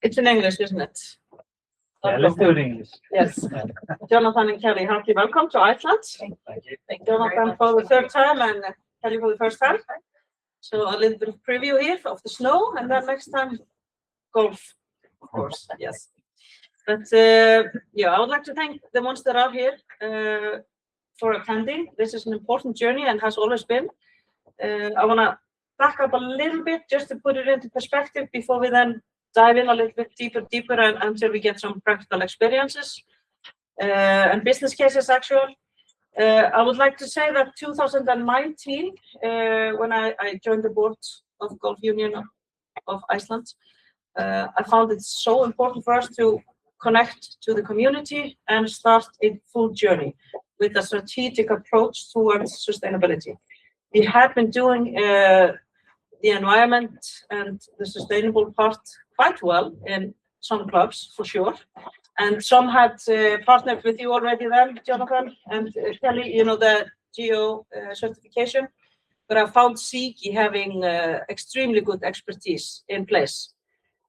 It's in English, isn't it? Yeah, let's do it in English. Yes. Jonathan and Kelly, heartily welcome to Iceland. Thank you. Thank Jonathan for the third time and Kelly for the first time. So a little bit of preview here of the snow, and then next time golf, of course. Yes. But yeah, I would like to thank the ones that are here for attending. This is an important journey and has always been. I want to back up a little bit just to put it into perspective before we then dive in a little bit deeper until we get some practical experiences and business cases actually. I would like to say that 2019, when I joined the board of Golf Union of Iceland, I found it so important for us to connect to the community and start a full journey with a strategic approach towards sustainability. We had been doing the environment and the sustainable part quite well in some clubs, for sure. And some had partnered with you already then, Jonathan and Kelly, you know, the GEO certification. But I found SÍKI having extremely good expertise in place.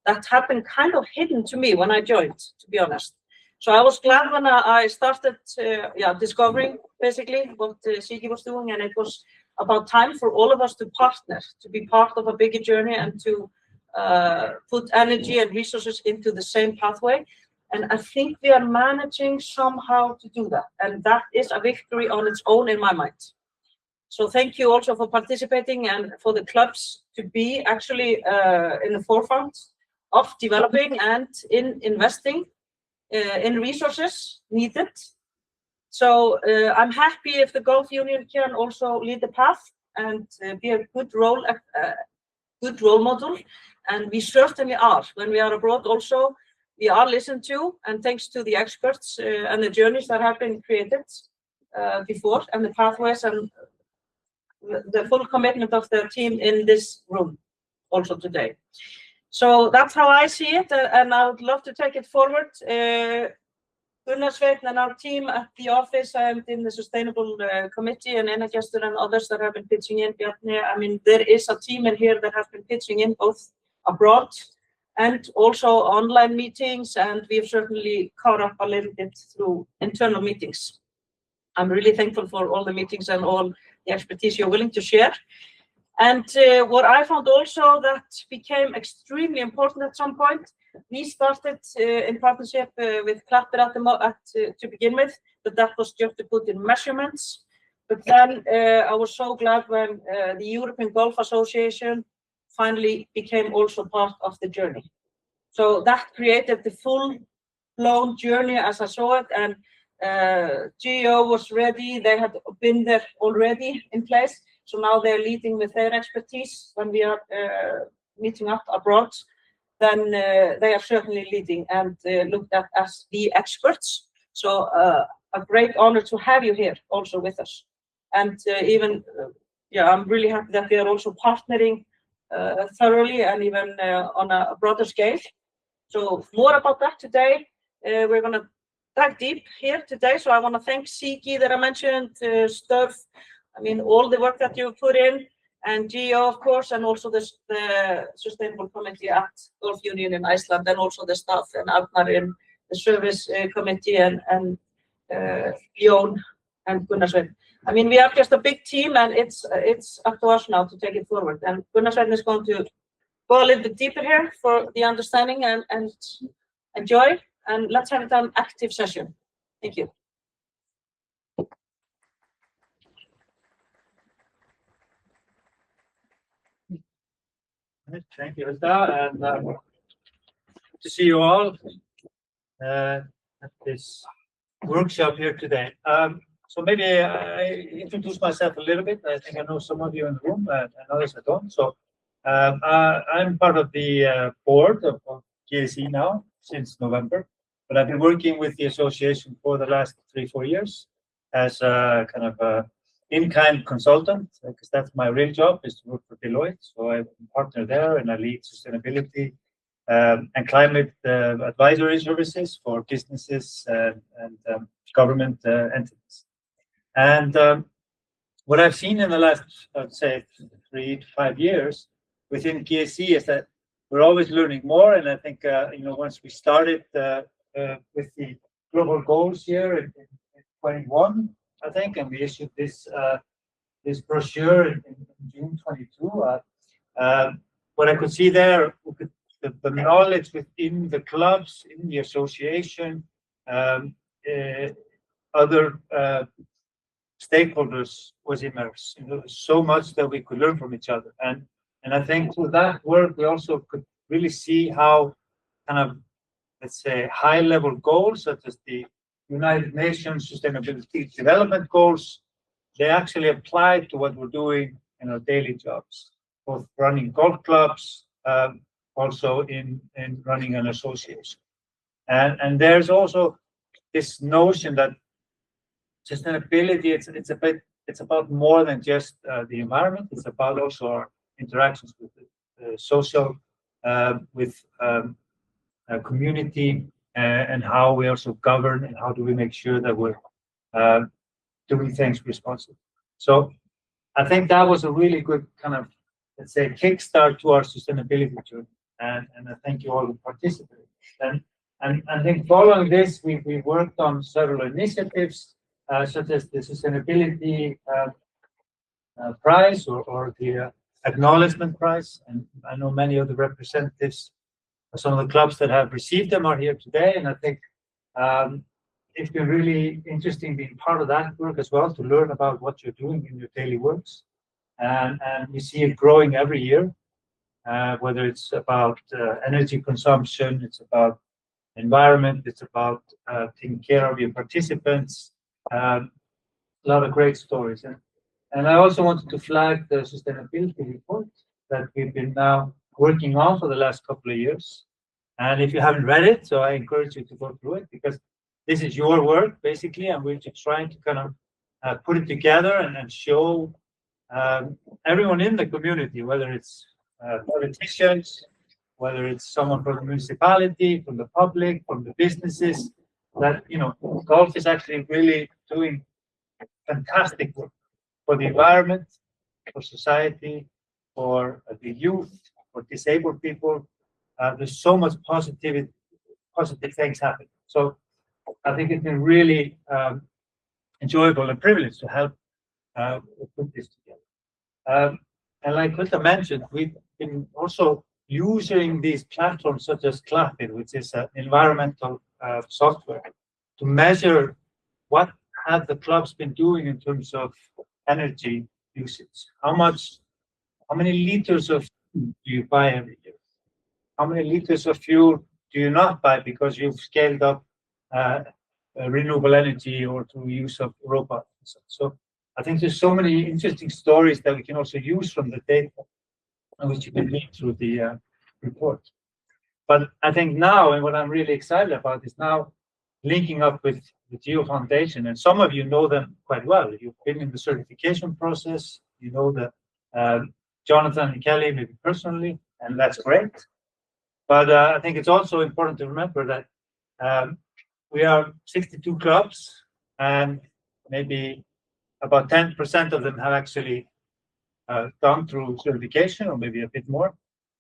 That had been kind of hidden to me when I joined, to be honest. So I was glad when I started discovering basically what SÍKI was doing, and it was about time for all of us to partner, to be part of a bigger journey and to put energy and resources into the same pathway. And I think we are managing somehow to do that. And that is a victory on its own in my mind. So thank you also for participating and for the clubs to be actually in the forefront of developing and in investing in resources needed. So I'm happy if the Golf Union can also lead the path and be a good role model. And we certainly are. When we are abroad also, we are listened to, and thanks to the experts and the journeys that have been created before, and the pathways and the full commitment of the team in this room also today. So that's how I see it, and I would love to take it forward. Gunnar Sveinn and our team at the office and in the Sustainable Committee, and Einnig and others that have been pitching in, Bjarni, I mean, there is a team in here that has been pitching in both abroad and also online meetings, and we've certainly caught up a little bit through internal meetings. I'm really thankful for all the meetings and all the expertise you're willing to share. And what I found also that became extremely important at some point, we started in partnership with Klapper to begin with, but that was just to put in measurements. But then I was so glad when the European Golf Association finally became also part of the journey. So that created the full-blown journey as I saw it, and GEO was ready. They had been there already in place. So now they're leading with their expertise. When we are meeting up abroad, then they are certainly leading and looked at as the experts. So a great honor to have you here also with us. And I'm really happy that we are also partnering thoroughly and even on a broader scale. So more about that today. We're going to dive deep here today. So I want to thank SÍKI that I mentioned, Störf, I mean, all the work that you put in, and GEO, of course, and also the Sustainable Committee at Golf Union in Iceland, and also the staff and Arnar in the Service Committee, and Jón and Gunnar Sveinn. I mean, we are just a big team, and it's up to us now to take it forward. And Gunnar Sveinn is going to go a little bit deeper here for the understanding and enjoy. And let's have it an active session. Thank you. Thank you, Hilda, and good to see you all at this workshop here today. So maybe I introduce myself a little bit. I think I know some of you in the room and others I don't. So I'm part of the board of GEC now since November, but I've been working with the association for the last 3-4 years as a kind of a in-kind consultant, because that's my real job, is to work for Deloitte. So I'm a partner there, and I lead sustainability and climate advisory services for businesses and government entities. And what I've seen in the last, I'd say, 3 to 5 years within GEC is that we're always learning more. And I think, once we started with the global goals here in 21, I think, and we issued this brochure in June 22. What I could see there, the knowledge within the clubs, in the association, other stakeholders was immersed. There's so much that we could learn from each other. And I think through that work, we also could really see how kind of, let's say, high-level goals, such as the United Nations Sustainability Development Goals, they actually apply to what we're doing in our daily jobs, both running golf clubs, also in running an association. And there's also this notion that sustainability, it's about more than just the environment. It's about also our interactions with the social, with community, and how we also govern, and how do we make sure that we're doing things responsibly. So I think that was a really good kind of, let's say, kickstart to our sustainability journey. And I thank you all who participated. And I think following this, we worked on several initiatives, such as the Sustainability Prize or the Acknowledgement Prize. And I know many of the representatives of some of the clubs that have received them are here today. And I think it's been really interesting being part of that work as well, to learn about what you're doing in your daily works. And we see it growing every year, whether it's about energy consumption, it's about environment, it's about taking care of your participants. A lot of great stories. And I also wanted to flag the sustainability report that we've been now working on for the last couple of years. And if you haven't read it, so I encourage you to go through it, because this is your work, basically, and we're just trying to kind of put it together and show everyone in the community, whether it's politicians, whether it's someone from the municipality, from the public, from the businesses, that, golf is actually really doing fantastic work for the environment, for society, for the youth, for disabled people. There's so much positive things happening. So I think it's been really enjoyable and privileged to help put this together. And like Kutta mentioned, we've been also using these platforms such as Clappit, which is an environmental software, to measure what have the clubs been doing in terms of energy usage. How many liters of fuel do you buy every year? How many liters of fuel do you not buy because you've scaled up renewable energy or through use of robots? So I think there's so many interesting stories that we can also use from the data, which you can read through the report. But I think now, and what I'm really excited about, is now linking up with the GEO Foundation. And some of you know them quite well. You've been in the certification process. You know the Jonathan and Kelly, maybe personally, and that's great. But I think it's also important to remember that we are 62 clubs, and maybe about 10% of them have actually gone through certification, or maybe a bit more.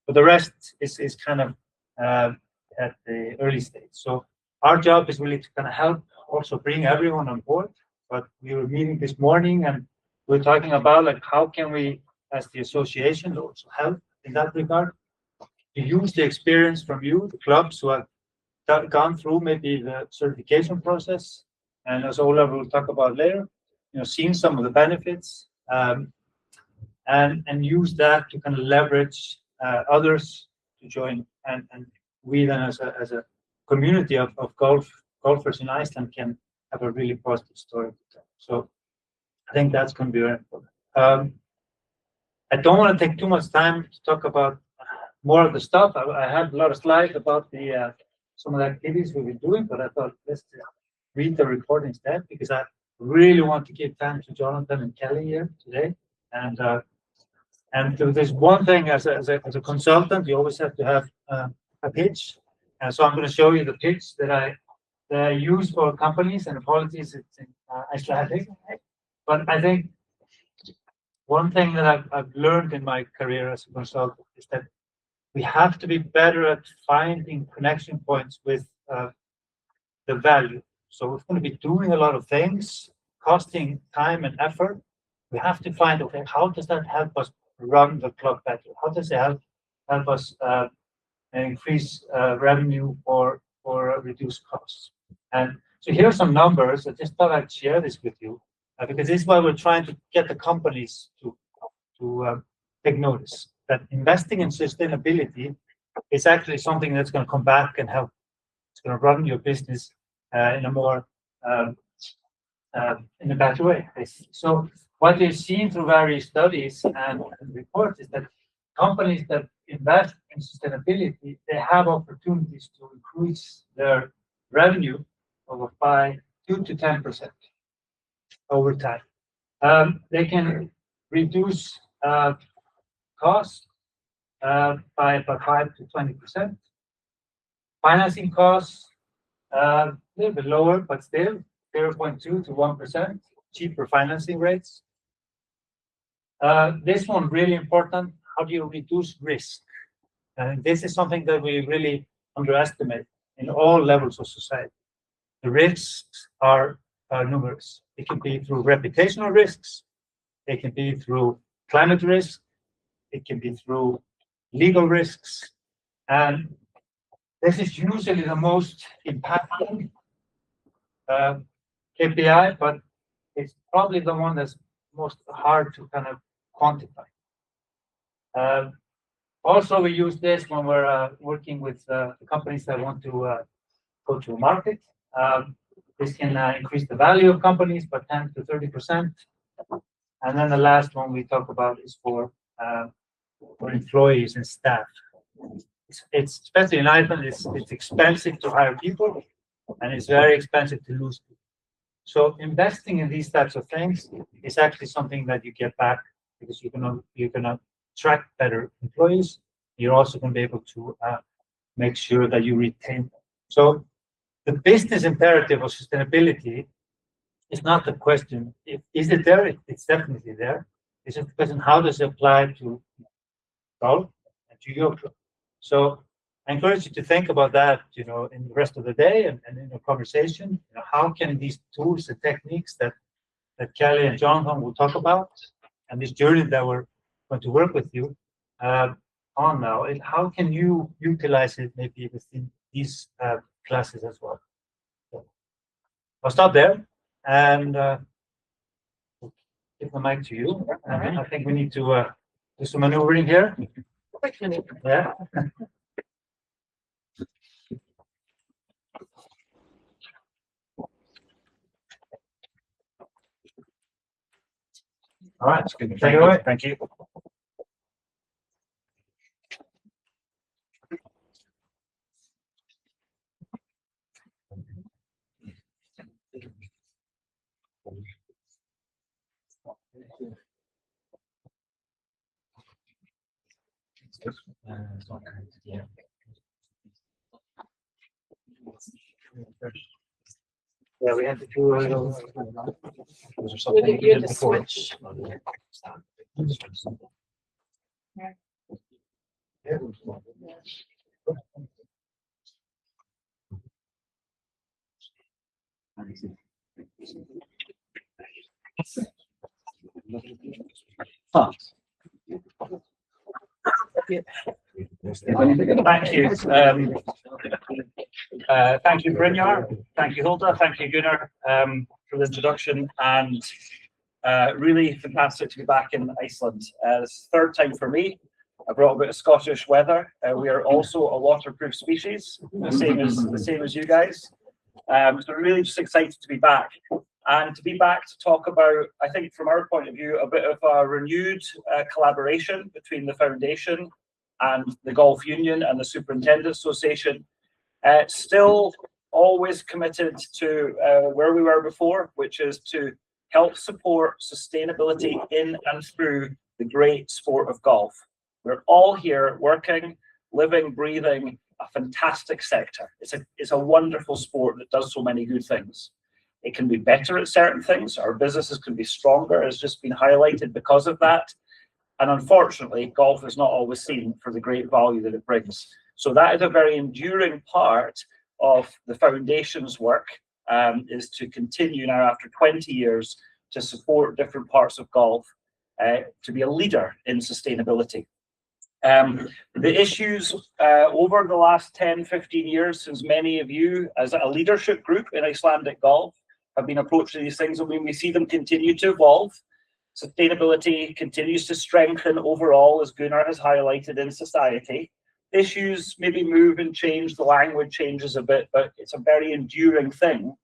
But the rest is kind of at the early stage. So our job is really to kind of help also bring everyone on board. But we were meeting this morning, and we're talking about, like, how can we, as the association, also help in that regard, to use the experience from you, the clubs who have gone through maybe the certification process, and as Ólafur will talk about later, seen some of the benefits, and use that to kind of leverage others to join, and we then as a community of golfers in Iceland can have a really positive story to tell. So I think that's going to be very important. I don't want to take too much time to talk about more of the stuff. I had a lot of slides about the some of the activities we've been doing, but I thought let's read the report instead, because I really want to give time to Jonathan and Kelly here today. And there's one thing, as a consultant, you always have to have a pitch. And so I'm going to show you the pitch that I use for companies, and apologies, it's in Icelandic. But I think one thing that I've learned in my career as a consultant is that we have to be better at finding connection points with the value. So we're going to be doing a lot of things, costing time and effort. We have to find, okay, how does that help us run the club better? How does it help us increase revenue or reduce costs? And so here are some numbers. I just thought I'd share this with you because this is why we're trying to get the companies to take notice that investing in sustainability is actually something that's going to come back and help. It's going to run your business in a more in a better way. So what we've seen through various studies and reports is that companies that invest in sustainability, they have opportunities to increase their revenue by 2 to 10% over time. They can reduce costs by 5 to 20%. Financing costs a little bit lower, but still 0.2 to 1% cheaper financing rates. This one really important. How do you reduce risk? And this is something that we really underestimate in all levels of society. The risks are numerous. It can be through reputational risks. It can be through climate risk. It can be through legal risks. And this is usually the most impactful KPI, but it's probably the one that's most hard to kind of quantify. Also, we use this when we're working with the companies that want to go to a market. This can increase the value of companies by 10 to 30%. And then the last one we talk about is for employees and staff. It's especially in Iceland, it's expensive to hire people, and it's very expensive to lose people. So investing in these types of things is actually something that you get back because you're gonna attract better employees. You're also going to be able to make sure that you retain them. So the business imperative of sustainability is not the question. Is it there? It's definitely there. It's just the question, how does it apply to golf and to your club? So I encourage you to think about that, in the rest of the day and in the conversation. How can these tools and techniques that Kelly and Jonathan will talk about, and this journey that we're going to work with you on now, and how can you utilize it maybe within these classes as well? So I'll stop there and give the mic to you. And I think we need to do some maneuvering here. Yeah. All right, take it away. Thank you. Yeah, we had to do a little. Was there something you did before? Huh. Thank you. Thank you, Brynjar. Thank you, Hulda. Thank you, Gunnar, for the introduction. And really fantastic to be back in Iceland. This is the third time for me. I brought a bit of Scottish weather. We are also a waterproof species, the same as you guys. So really just excited to be back. And to be back to talk about, I think from our point of view, a bit of a renewed collaboration between the foundation and the Golf Union and the Superintendent Association. Still always committed to where we were before, which is to help support sustainability in and through the great sport of golf. We're all here working, living, breathing a fantastic sector. It's a wonderful sport that does so many good things. It can be better at certain things. Our businesses can be stronger, as just been highlighted because of that. And unfortunately, golf is not always seen for the great value that it brings. So that is a very enduring part of the foundation's work, is to continue now after 20 years to support different parts of golf, to be a leader in sustainability. The issues over the last 10, 15 years, since many of you as a leadership group in Icelandic golf have been approaching these things, and we see them continue to evolve. Sustainability continues to strengthen overall, as Gunnar has highlighted, in society. Issues maybe move and change, the language changes a bit, but it's a very enduring thing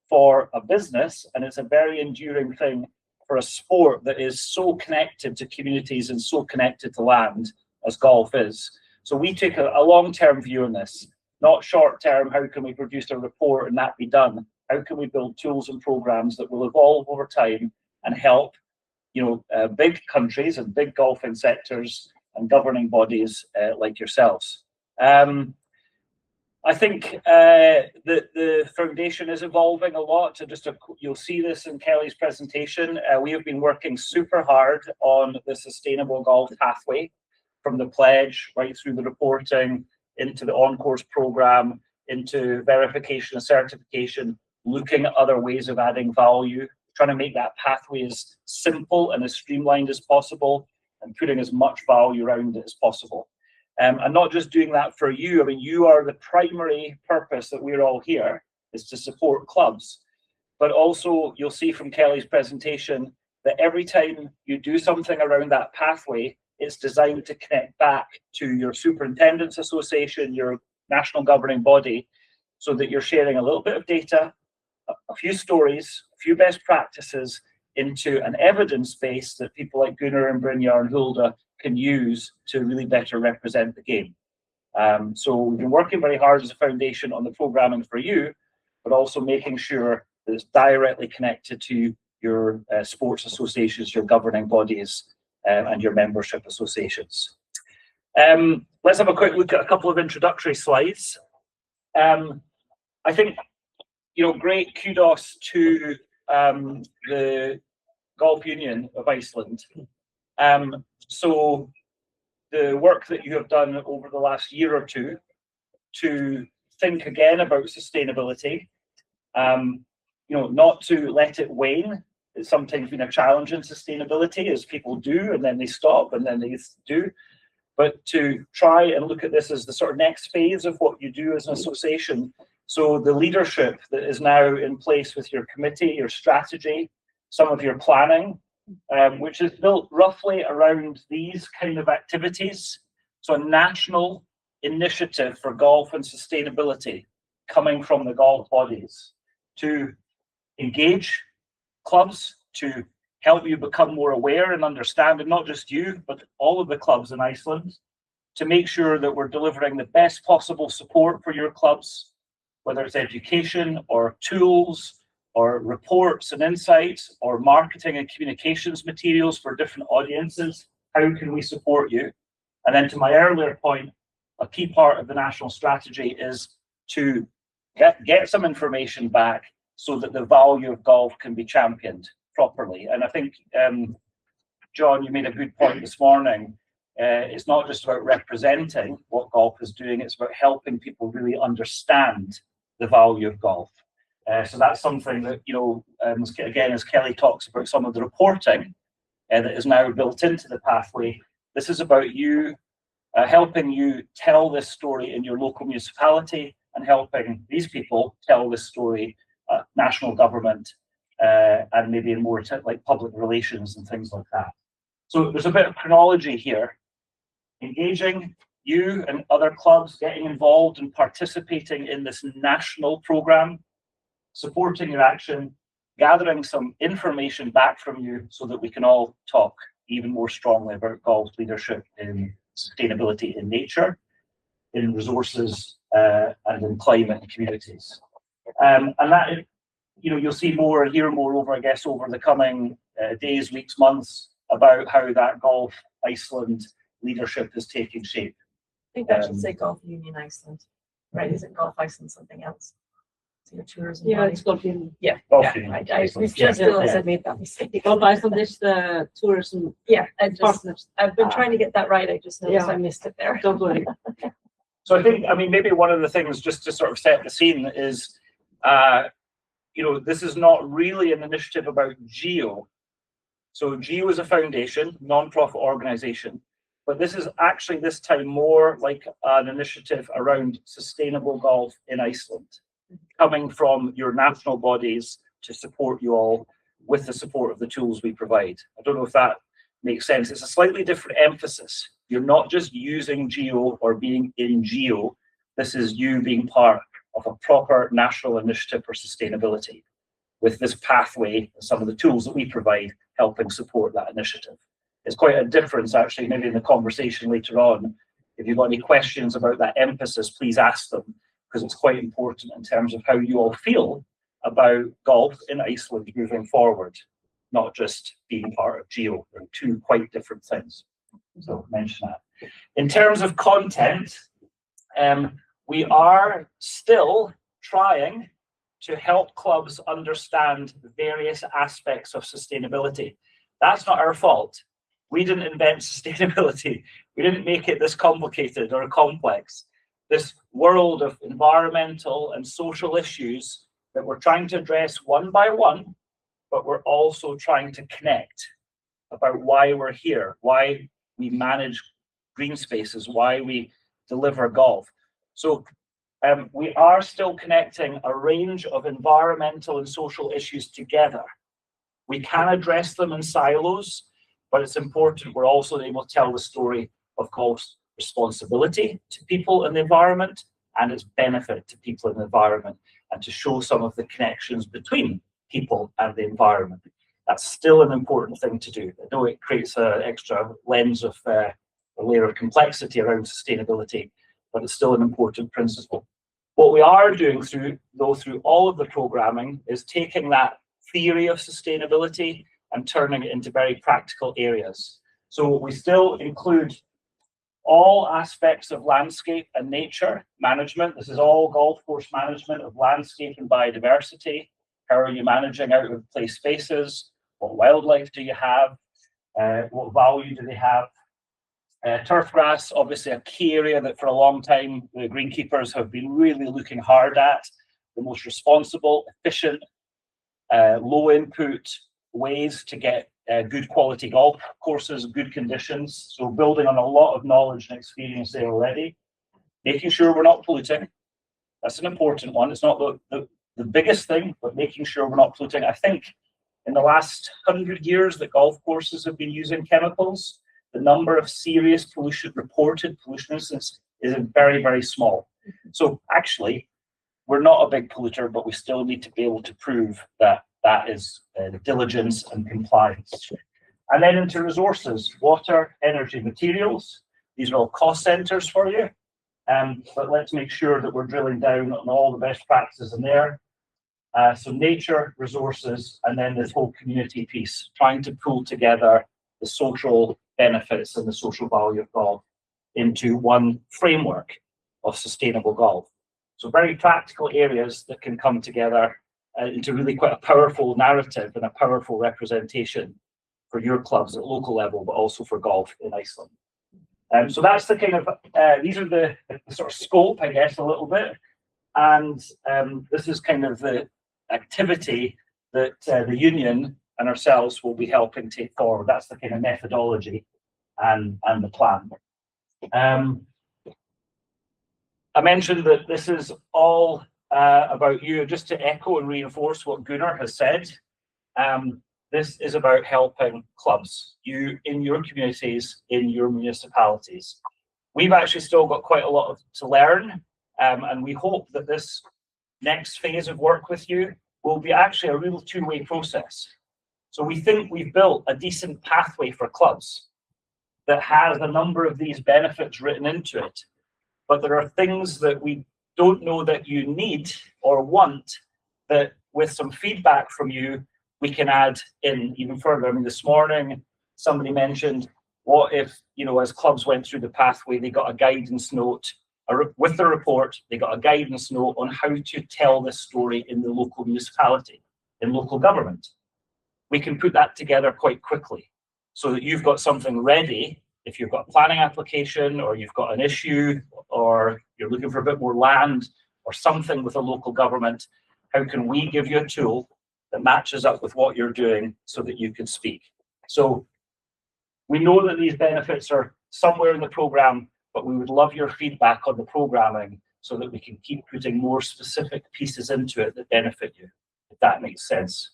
for a business, and it's a very enduring thing for a sport that is so connected to communities and so connected to land as golf is. So we take a long-term view on this, not short-term, how can we produce a report and that be done? How can we build tools and programs that will evolve over time and help, big countries and big golfing sectors and governing bodies like yourselves. I think the foundation is evolving a lot. You'll see this in Kelly's presentation. We have been working super hard on the sustainable golf pathway, from the pledge right through the reporting into the OnCourse program, into verification and certification, looking at other ways of adding value, trying to make that pathway as simple and as streamlined as possible, and putting as much value around it as possible. And not just doing that for you. I mean, you are the primary purpose that we're all here, is to support clubs. But also, you'll see from Kelly's presentation that every time you do something around that pathway, it's designed to connect back to your superintendents association, your national governing body, so that you're sharing a little bit of data, a few stories, a few best practices into an evidence base that people like Gunnar and Brynjar and Hulda can use to really better represent the game. So we've been working very hard as a foundation on the programming for you, but also making sure that it's directly connected to your sports associations, your governing bodies, and your membership associations. Let's have a quick look at a couple of introductory slides. I think, great kudos to the Golf Union of Iceland. So the work that you have done over the last year or two to think again about sustainability, not to let it wane. It's sometimes been a challenge in sustainability, as people do, and then they stop, and then they do. But to try and look at this as the sort of next phase of what you do as an association. So the leadership that is now in place with your committee, your strategy, some of your planning, which is built roughly around these kind of activities. So a national initiative for golf and sustainability coming from the golf bodies to engage clubs, to help you become more aware and understand, and not just you, but all of the clubs in Iceland, to make sure that we're delivering the best possible support for your clubs, whether it's education or tools or reports and insights or marketing and communications materials for different audiences. How can we support you? And then to my earlier point, a key part of the national strategy is to get some information back so that the value of golf can be championed properly. And I think, John, you made a good point this morning. It's not just about representing what golf is doing, it's about helping people really understand the value of golf. So that's something that, again, as Kelly talks about some of the reporting that is now built into the pathway, this is about you, helping you tell this story in your local municipality and helping these people tell this story at national government and maybe in more like public relations and things like that. So there's a bit of chronology here. Engaging you and other clubs, getting involved and participating in this national program, supporting your action, gathering some information back from you so that we can all talk even more strongly about golf leadership in sustainability in nature, in resources, and in climate and communities. And that, you'll see more and hear more over, I guess, over the coming days, weeks, months about how that Golf Iceland leadership is taking shape. I think I should say Golf Union Iceland, right? Isn't Golf Iceland something else? Tourism. Yeah, it's golfing. Yeah, Golfing. we've Yeah, just yeah, realized yeah. I made that mistake. Golf Iceland is the tourism Yeah, partners. I've been trying to get that right. I just noticed Yeah. I missed it there. Don't worry. So I think, I mean, maybe one of the things just to sort of set the scene is, this is not really an initiative about GEO. So GEO is a foundation, non-profit organization, but this is actually this time more like an initiative around sustainable golf in Iceland, coming from your national bodies to support you all with the support of the tools we provide. I don't know if that makes sense. It's a slightly different emphasis. You're not just using GEO or being in GEO. This is you being part of a proper national initiative for sustainability with this pathway and some of the tools that we provide helping support that initiative. It's quite a difference, actually, maybe in the conversation later on. If you've got any questions about that emphasis, please ask them, because it's quite important in terms of how you all feel about golf in Iceland moving forward, not just being part of GEO. They're two quite different things. So mention that. In terms of content, we are still trying to help clubs understand various aspects of sustainability. That's not our fault. We didn't invent sustainability. We didn't make it this complicated or complex. This world of environmental and social issues that we're trying to address one by one, but we're also trying to connect about why we're here, why we manage green spaces, why we deliver golf. So we are still connecting a range of environmental and social issues together. We can address them in silos, but it's important we're also able to tell the story of golf's responsibility to people and the environment and its benefit to people and the environment, and to show some of the connections between people and the environment. That's still an important thing to do. I know it creates an extra lens of a layer of complexity around sustainability, but it's still an important principle. What we are doing through all of the programming is taking that theory of sustainability and turning it into very practical areas. So we still include all aspects of landscape and nature management. This is all golf course management of landscape and biodiversity. How are you managing out of place spaces? What wildlife do you have? What value do they have? Turf grass, obviously a key area that for a long time the greenkeepers have been really looking hard at. The most responsible, efficient, low input ways to get good quality golf courses, good conditions. So building on a lot of knowledge and experience there already. Making sure we're not polluting. That's an important one. It's not the biggest thing, but making sure we're not polluting. I think in the last 100 years that golf courses have been using chemicals, the number of serious reported pollution incidents is very, very small. So actually, we're not a big polluter, but we still need to be able to prove that that is diligence and compliance. And then into resources, water, energy, materials. These are all cost centers for you. But let's make sure that we're drilling down on all the best practices in there. So nature, resources, and then this whole community piece, trying to pull together the social benefits and the social value of golf into one framework of sustainable golf. So very practical areas that can come together into really quite a powerful narrative and a powerful representation for your clubs at local level, but also for golf in Iceland. So that's the kind of, these are the sort of scope, I guess, a little bit. And this is kind of the activity that the union and ourselves will be helping take forward. That's the kind of methodology and the plan. I mentioned that this is all about you. Just to echo and reinforce what Gunnar has said, this is about helping clubs, you in your communities, in your municipalities. We've actually still got quite a lot to learn, and we hope that this next phase of work with you will be actually a real two-way process. So we think we've built a decent pathway for clubs that has a number of these benefits written into it. But there are things that we don't know that you need or want that with some feedback from you, we can add in even further. I mean, this morning, somebody mentioned, what if, as clubs went through the pathway, they got a guidance note with the report, they got a guidance note on how to tell this story in the local municipality, in local government. We can put that together quite quickly so that you've got something ready. If you've got a planning application, or you've got an issue, or you're looking for a bit more land or something with a local government, how can we give you a tool that matches up with what you're doing so that you can speak? So we know that these benefits are somewhere in the program, but we would love your feedback on the programming so that we can keep putting more specific pieces into it that benefit you, if that makes sense.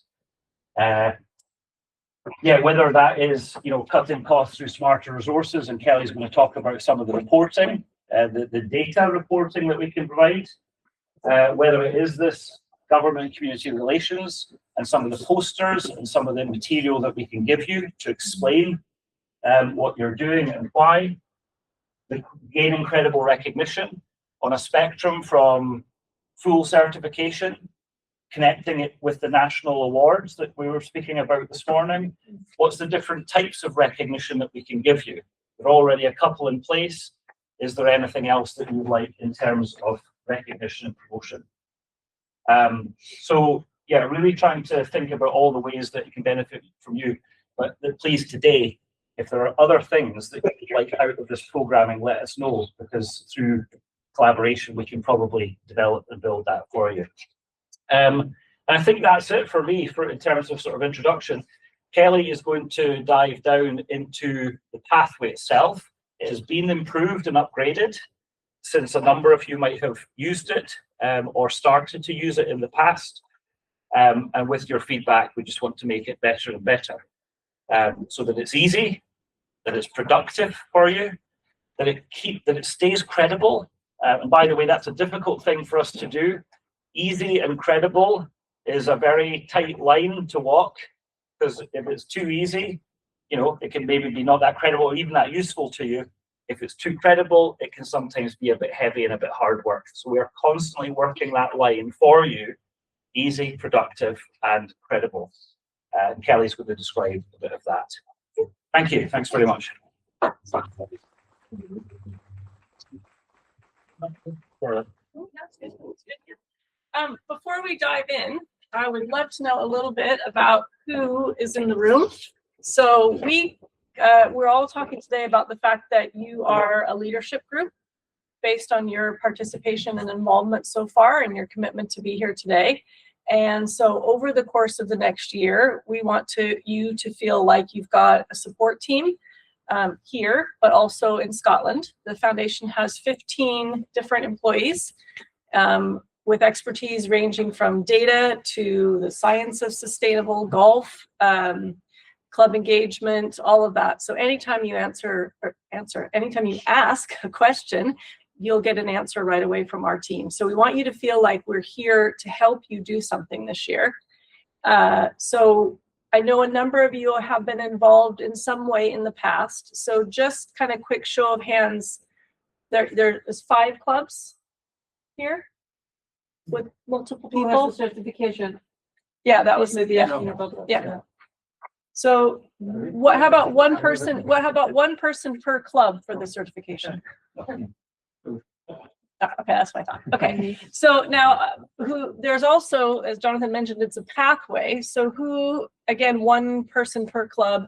Yeah, whether that is, cutting costs through smarter resources, and Kelly's going to talk about some of the reporting, the data reporting that we can provide, whether it is this government and community relations and some of the posters and some of the material that we can give you to explain what you're doing and why, gaining credible recognition on a spectrum from full certification, connecting it with the national awards that we were speaking about this morning. What's the different types of recognition that we can give you? There are already a couple in place. Is there anything else that you'd like in terms of recognition and promotion? So yeah, really trying to think about all the ways that it can benefit from you. But please today, if there are other things that you'd like out of this programming, let us know, because through collaboration, we can probably develop and build that for you. And I think that's it for me in terms of sort of introduction. Kelly is going to dive down into the pathway itself. It has been improved and upgraded since a number of you might have used it or started to use it in the past. And with your feedback, we just want to make it better and better so that it's easy, that it's productive for you, that it stays credible. And by the way, that's a difficult thing for us to do. Easy and credible is a very tight line to walk, because if it's too easy, it can maybe be not that credible or even that useful to you. If it's too credible, it can sometimes be a bit heavy and a bit hard work. So we are constantly working that line for you: easy, productive, and credible. Kelly's going to describe a bit of that. Thank you. Thanks very much. Before we dive in, I would love to know a little bit about who is in the room. So we're all talking today about the fact that you are a leadership group based on your participation and involvement so far and your commitment to be here today. And so over the course of the next year, we want you to feel like you've got a support team here, but also in Scotland. The foundation has 15 different employees with expertise ranging from data to the science of sustainable golf, club engagement, all of that. So anytime you anytime you ask a question, you'll get an answer right away from our team. So we want you to feel like we're here to help you do something this year. So I know a number of you have been involved in some way in the past. So just kind of quick show of hands. There's 5 clubs here with multiple people. Who has the certification? Yeah, that was yeah. So how about one person? What about one person per club for the certification? Okay, that's my thought. Okay, so now there's also, as Jonathan mentioned, it's a pathway. So again, one person per club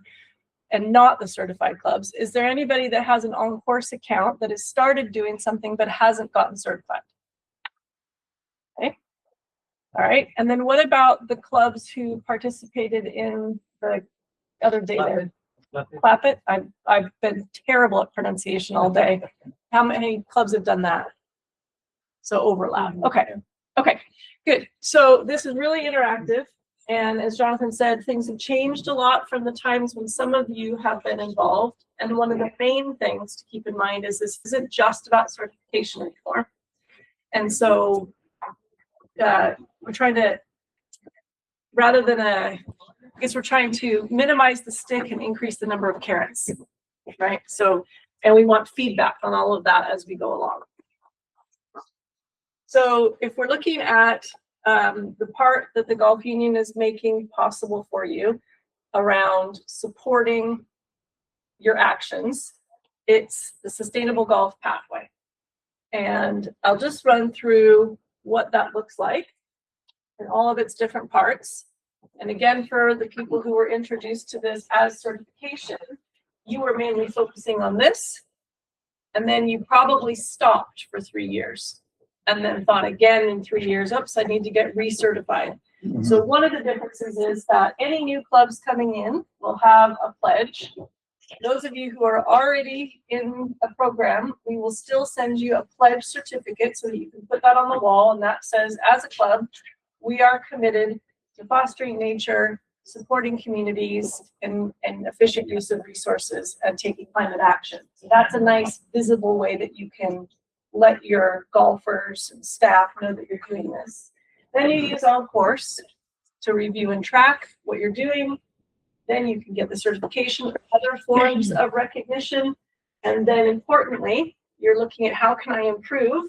and not the certified clubs. Is there anybody that has an OnCourse account that has started doing something but hasn't gotten certified? Okay, all right. And then what about the clubs who participated in the other day there? Clap it. I've been terrible at pronunciation all day. How many clubs have done that? So overlap. Okay, good. So this is really interactive. And as Jonathan said, things have changed a lot from the times when some of you have been involved. And one of the main things to keep in mind is this isn't just about certification anymore. And so we're trying to, rather than I guess we're trying to minimize the stick and increase the number of carrots, right? So, and we want feedback on all of that as we go along. So if we're looking at the part that the Golf Union is making possible for you around supporting your actions, it's the Sustainable Golf Pathway. And I'll just run through what that looks like and all of its different parts. And again, for the people who were introduced to this as certification, you were mainly focusing on this. And then you probably stopped for 3 years and then thought again in 3 years, oops, I need to get recertified. So one of the differences is that any new clubs coming in will have a pledge. Those of you who are already in a program, we will still send you a pledge certificate so that you can put that on the wall. And that says, as a club, we are committed to fostering nature, supporting communities, and efficient use of resources and taking climate action. So that's a nice visible way that you can let your golfers and staff know that you're doing this. Then you use OnCourse to review and track what you're doing. Then you can get the certification or other forms of recognition. And then importantly, you're looking at how can I improve?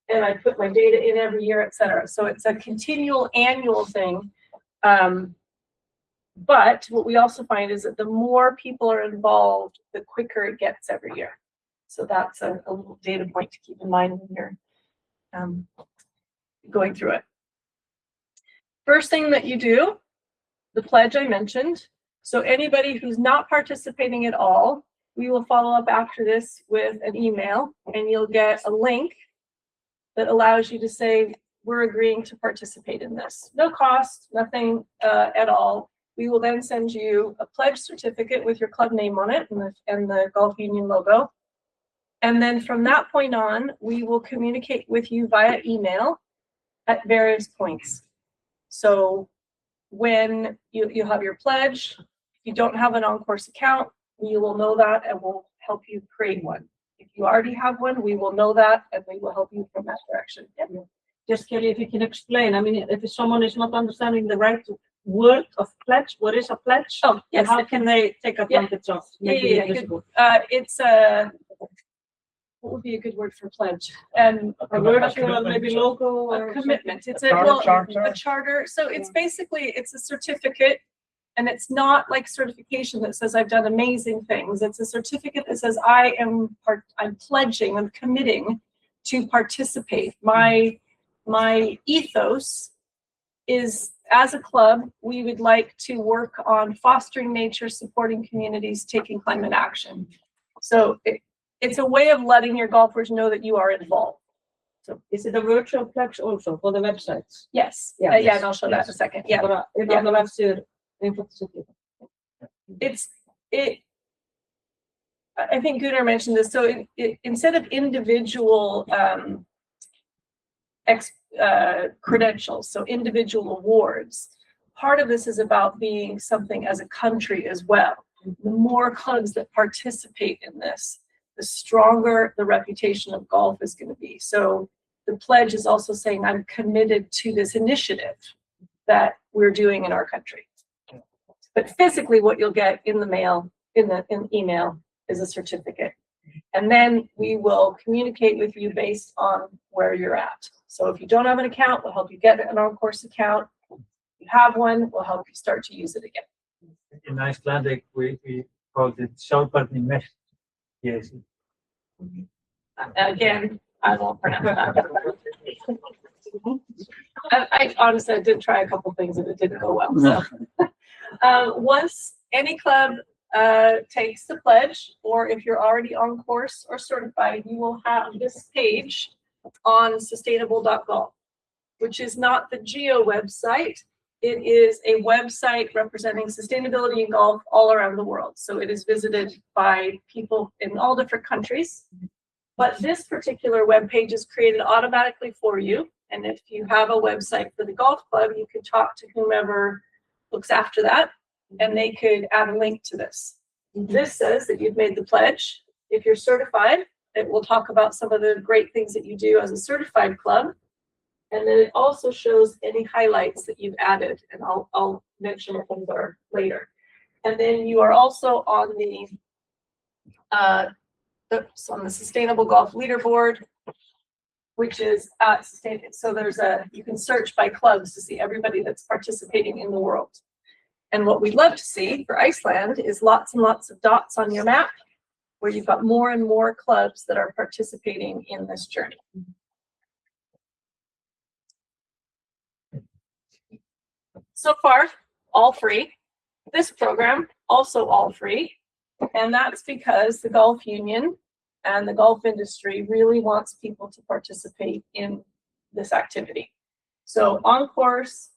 And I put my data in every year, et cetera. So it's a continual annual thing. But what we also find is that the more people are involved, the quicker it gets every year. So that's a little data point to keep in mind when you're going through it. First thing that you do, the pledge I mentioned. So anybody who's not participating at all, we will follow up after this with an email, and you'll get a link that allows you to say, we're agreeing to participate in this. No cost, nothing at all. We will then send you a pledge certificate with your club name on it and the Golf Union logo. And then from that point on, we will communicate with you via email at various points. So when you have your pledge, if you don't have an OnCourse account, you will know that and we'll help you create one. If you already have one, we will know that and we will help you from that direction. Yeah. Just Kelly, if you can explain, I mean, if someone is not understanding the right word of pledge, what is a pledge? Oh, yes. How can they take advantage of? It's a, what would be a good word for pledge? And a virtual, maybe logo or a commitment. It's Charter. a charter. So it's basically, it's a certificate, and it's not like certification that says I've done amazing things. It's a certificate that says I'm pledging, I'm committing to participate. My ethos is, as a club, we would like to work on fostering nature, supporting communities, taking climate action. So it's a way of letting your golfers know that you are involved. So is it a virtual pledge also for the websites? Yes. Yeah. Yeah, and I'll show that in a second. Yeah. On the website. I think Gunnar mentioned this. So instead of individual credentials, so individual awards, part of this is about being something as a country as well. The more clubs that participate in this, the stronger the reputation of golf is going to be. So the pledge is also saying I'm committed to this initiative that we're doing in our country. But physically, what you'll get in the mail, in email, is a certificate. And then we will communicate with you based on where you're at. So if you don't have an account, we'll help you get an OnCourse account. If you have one, we'll help you start to use it again. In Icelandic, we called it Sjálfbærni. Yes. Again, I won't pronounce that. I honestly did try a couple things and it didn't go well. So. Once any club takes the pledge, or if you're already on course or certified, you will have this page on sustainable.golf, which is not the GEO website. It is a website representing sustainability in golf all around the world. So it is visited by people in all different countries. But this particular web page is created automatically for you. And if you have a website for the golf club, you can talk to whomever looks after that, and they could add a link to this. This says that you've made the pledge. If you're certified, it will talk about some of the great things that you do as a certified club. And then it also shows any highlights that you've added, and I'll mention them there later. And then you are also on the Sustainable Golf Leaderboard, which is so you can search by clubs to see everybody that's participating in the world. And what we'd love to see for Iceland is lots and lots of dots on your map where you've got more and more clubs that are participating in this journey. So far, all free. This program, also all free. And that's because the golf union and the golf industry really wants people to participate in this activity. So OnCourse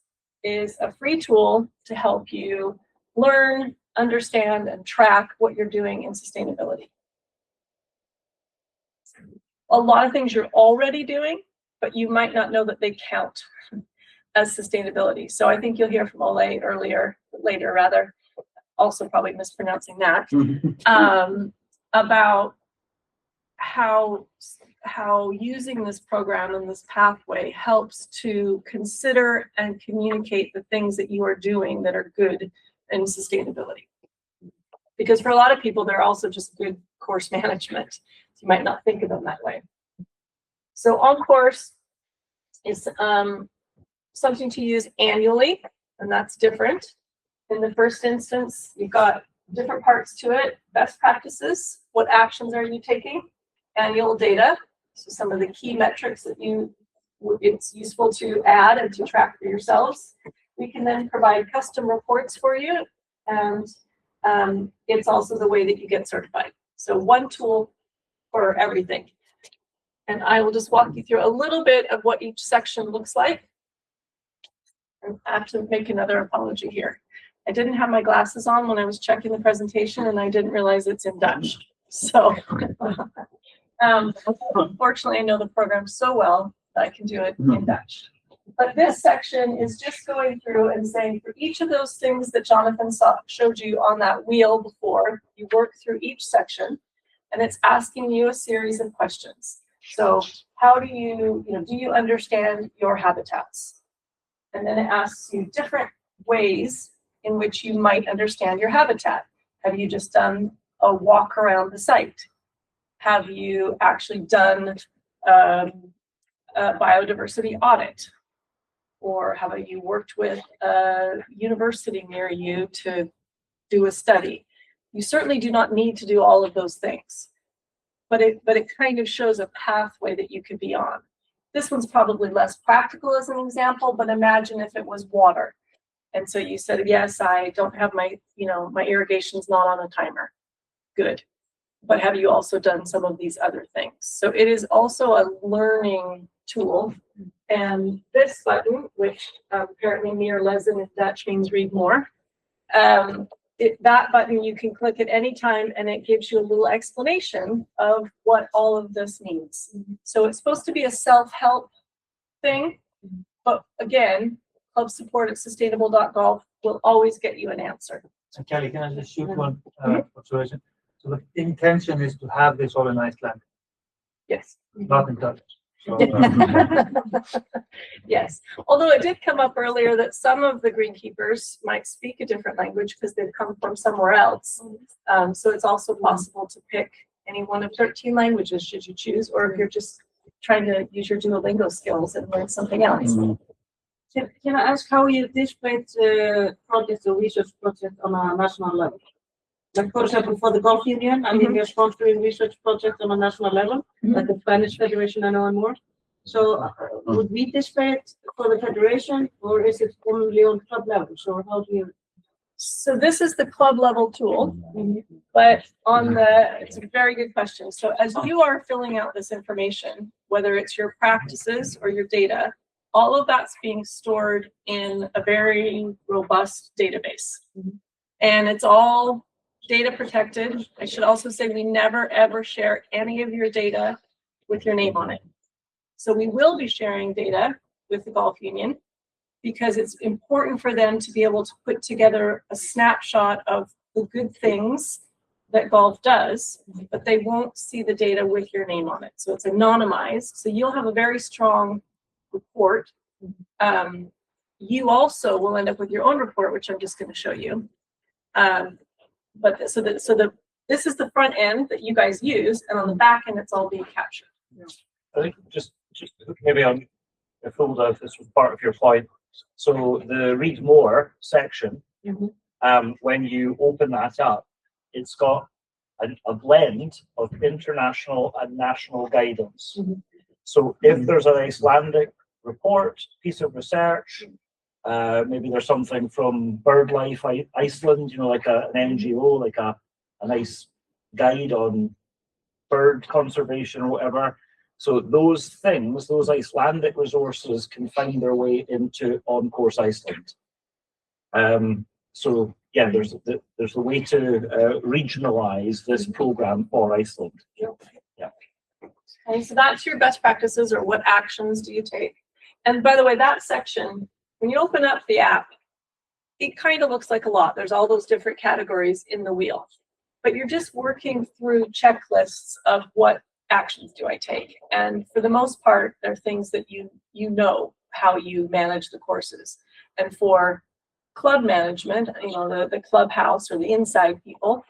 is a free tool to help you learn, understand, and track what you're doing in sustainability. A lot of things you're already doing, but you might not know that they count as sustainability. So I think you'll hear from Ole later, also probably mispronouncing that, about how using this program and this pathway helps to consider and communicate the things that you are doing that are good in sustainability. Because for a lot of people, they're also just good course management. So you might not think of them that way. So OnCourse is something to use annually, and that's different. In the first instance, you've got different parts to it: best practices, what actions are you taking, annual data, so some of the key metrics that it's useful to add and to track for yourselves. We can then provide custom reports for you, and it's also the way that you get certified. So one tool for everything. And I will just walk you through a little bit of what each section looks like. I have to make another apology here. I didn't have my glasses on when I was checking the presentation, and I didn't realize it's in Dutch. So unfortunately, I know the program so well that I can do it in Dutch. But this section is just going through and saying, for each of those things that Jonathan showed you on that wheel before, you work through each section, and it's asking you a series of questions. So how do you understand your habitats? And then it asks you different ways in which you might understand your habitat. Have you just done a walk around the site? Have you actually done a biodiversity audit? Or have you worked with a university near you to do a study? You certainly do not need to do all of those things, but it kind of shows a pathway that you could be on. This one's probably less practical as an example, but imagine if it was water. And so you said, yes, I don't have my irrigation's not on a timer. Good. But have you also done some of these other things? So it is also a learning tool. And this button, which apparently meer lezen in Dutch means read more, that button you can click at any time, and it gives you a little explanation of what all of this means. So it's supposed to be a self-help thing, but again, club support at sustainable.golf will always get you an answer. So Kelly, can I just shoot one observation? So the intention is to have this all in Iceland, Yes. not in Dutch. So, Yes, although it did come up earlier that some of the greenkeepers might speak a different language because they've come from somewhere else. So it's also possible to pick any one of 13 languages should you choose, or if you're just trying to use your Duolingo skills and learn something else. Can I ask how you distribute projects or research projects on a national level? Like, for example, for the Golf Union, I mean, we're sponsoring research projects on a national level, like the Spanish Federation, I know, and more. So would we display it for the federation, or is it only on club level? So how do you? So this is the club level tool, but it's a very good question. So as you are filling out this information, whether it's your practices or your data, all of that's being stored in a very robust database. And it's all data protected. I should also say we never ever share any of your data with your name on it. So we will be sharing data with the Golf Union because it's important for them to be able to put together a snapshot of the good things that golf does, but they won't see the data with your name on it. So it's anonymized. So you'll have a very strong report. You also will end up with your own report, which I'm just going to show you. But this is the front end that you guys use, and on the back end, it's all being captured. I think just maybe on the folder, if this was part of your point. So the read more section, when you open that up, it's got a blend of international and national guidance. Mhm. So if there's an Icelandic report, piece of research, maybe there's something from BirdLife Iceland, you know, like an NGO, like a nice guide on bird conservation or whatever. So those things, those Icelandic resources can find their way into OnCourse Iceland. So yeah, there's a way to regionalize this program for Iceland. Yeah. Okay, so that's your best practices, or what actions do you take? And by the way, that section, when you open up the app, it kind of looks like a lot. There's all those different categories in the wheel, but you're just working through checklists of what actions do I take. And for the most part, they're things that you know how you manage the courses. And for club management, you know, the clubhouse or the inside people,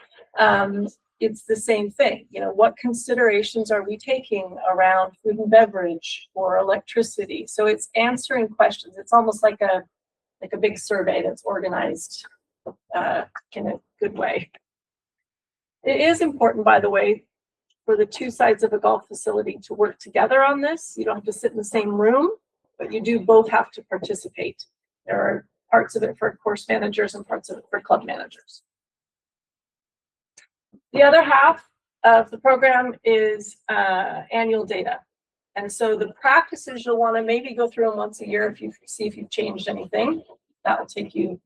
it's the same thing. You know, what considerations are we taking around food and beverage or electricity? So it's answering questions. It's almost like a big survey that's organized in a good way. It is important, by the way, for the two sides of a golf facility to work together on this. You don't have to sit in the same room, but you do both have to participate. There are parts of it for course managers and parts of it for club managers. The other half of the program is annual data. And so the practices, you'll want to maybe go through them once a year if you see if you've changed anything. That will take you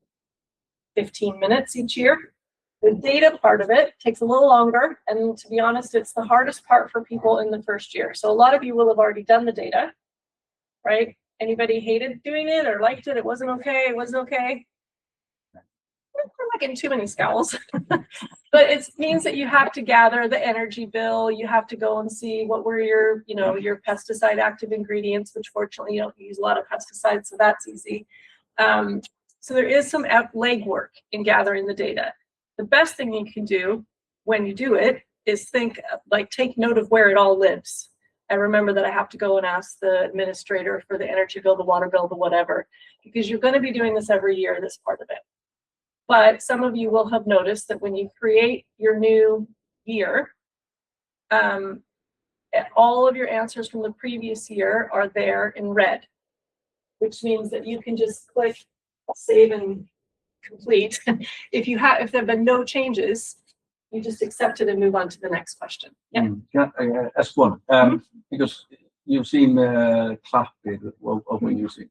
15 minutes each year. The data part of it takes a little longer. And to be honest, it's the hardest part for people in the first year. So a lot of you will have already done the data, right? Anybody hated doing it or liked it? It wasn't okay. It wasn't okay. I'm not getting too many scowls. But it means that you have to gather the energy bill. You have to go and see what were your, you know, your pesticide active ingredients, which fortunately you don't use a lot of pesticides, so that's easy. So there is some legwork in gathering the data. The best thing you can do when you do it is think, like, take note of where it all lives. I remember that I have to go and ask the administrator for the energy bill, the water bill, the whatever, because you're going to be doing this every year, this part of it. But some of you will have noticed that when you create your new year, all of your answers from the previous year are there in red, which means that you can just click save and complete. If there have been no changes, you just accept it and move on to the next question. Yeah. Can I ask one? Because you've seen Klappið, what we're using.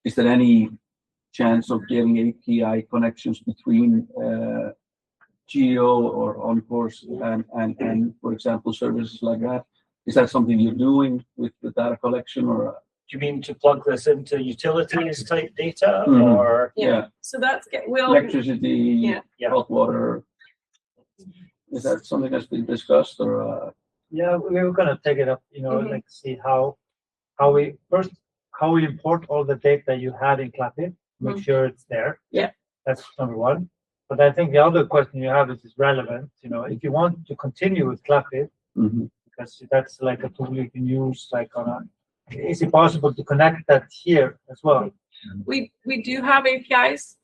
Is there any chance of getting API connections between GEO or OnCourse and for example services like that? Is that something you're doing with the data collection, or? Do you mean to plug this into utilities type data, or? Yeah. So that's Electricity, hot water. Is that something that's been discussed, or? Yeah, we were going to take it up, you know, like see how we import all the data you had in Klappið, make sure it's there. Yeah. That's number one. But I think the other question you have is relevant. You know, if you want to continue with Klappið, because that's like a tool you can use, like is it possible to connect that here as well? We do have APIs.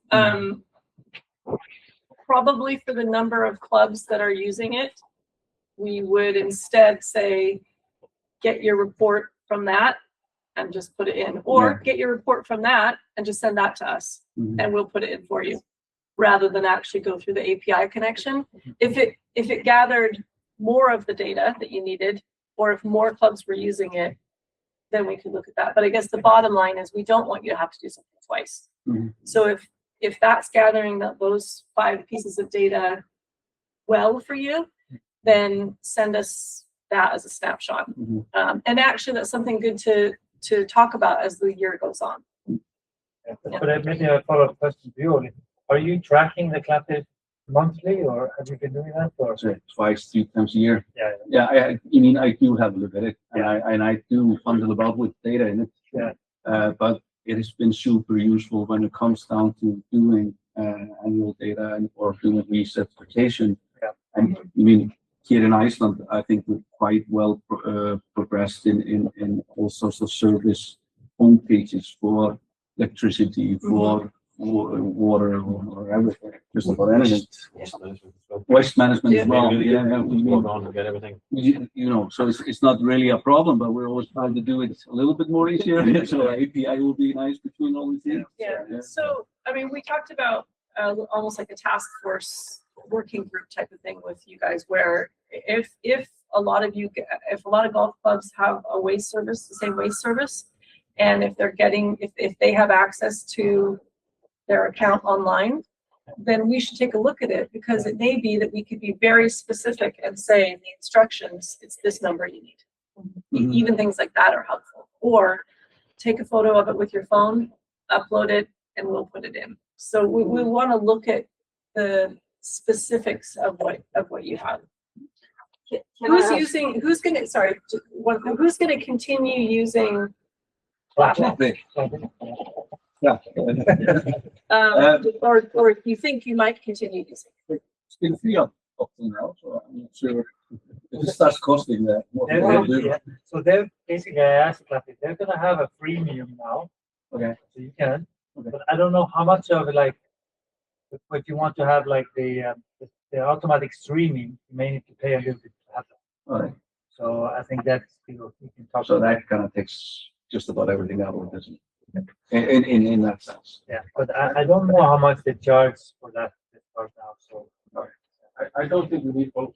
Probably for the number of clubs that are using it, we would instead say, get your report from that and just put it in, or get your report from that and just send that to us and we'll put it in for you, rather than actually go through the API connection. If it gathered more of the data that you needed, or if more clubs were using it, then we could look at that. But I guess the bottom line is we don't want you to have to do something twice. So if that's gathering those 5 pieces of data well for you, then send us that as a snapshot. And actually, that's something good to talk about as the year goes on. But maybe a follow-up question to you. Are you tracking the Klappið monthly, or have you been doing that? Or Twice, 3 times a year. Yeah. I mean, I do have a look at it, and I do fumble about with data in it. But it has been super useful when it comes down to doing annual data or doing recertification. And I mean, here in Iceland, I think we're quite well progressed in all sorts of service homepages for electricity, for water or everything, just about anything. Waste management as well. To get everything. You know, so it's not really a problem, but we're always trying to do it a little bit more easier. So API will be nice between all these things. Yeah. So, I mean, we talked about almost like a task force working group type of thing with you guys, where if a lot of golf clubs have a waste service, the same waste service, and if they have access to their account online, then we should take a look at it, because it may be that we could be very specific and say in the instructions, it's this number you need. Mhm. Even things like that are helpful. Or take a photo of it with your phone, upload it, and we'll put it in. So we want to look at the specifics of what you have. Who's gonna continue using Clappit? Yeah. Or you think you might continue using it? It's been free up till now, so I'm not sure if it starts costing that. What we'll do. So they're basically, I asked Clappit, they're gonna have a freemium now. Okay. So you can, Okay. but I don't know how much of it, like, but you want to have like the automatic streaming, you may need to pay a little bit to have that. All right. So I think that's, we can talk So about that kind of takes just about everything out of it, doesn't it? In that sense. Yeah, but I don't know how much they charge for that part now, so. I don't think we need both.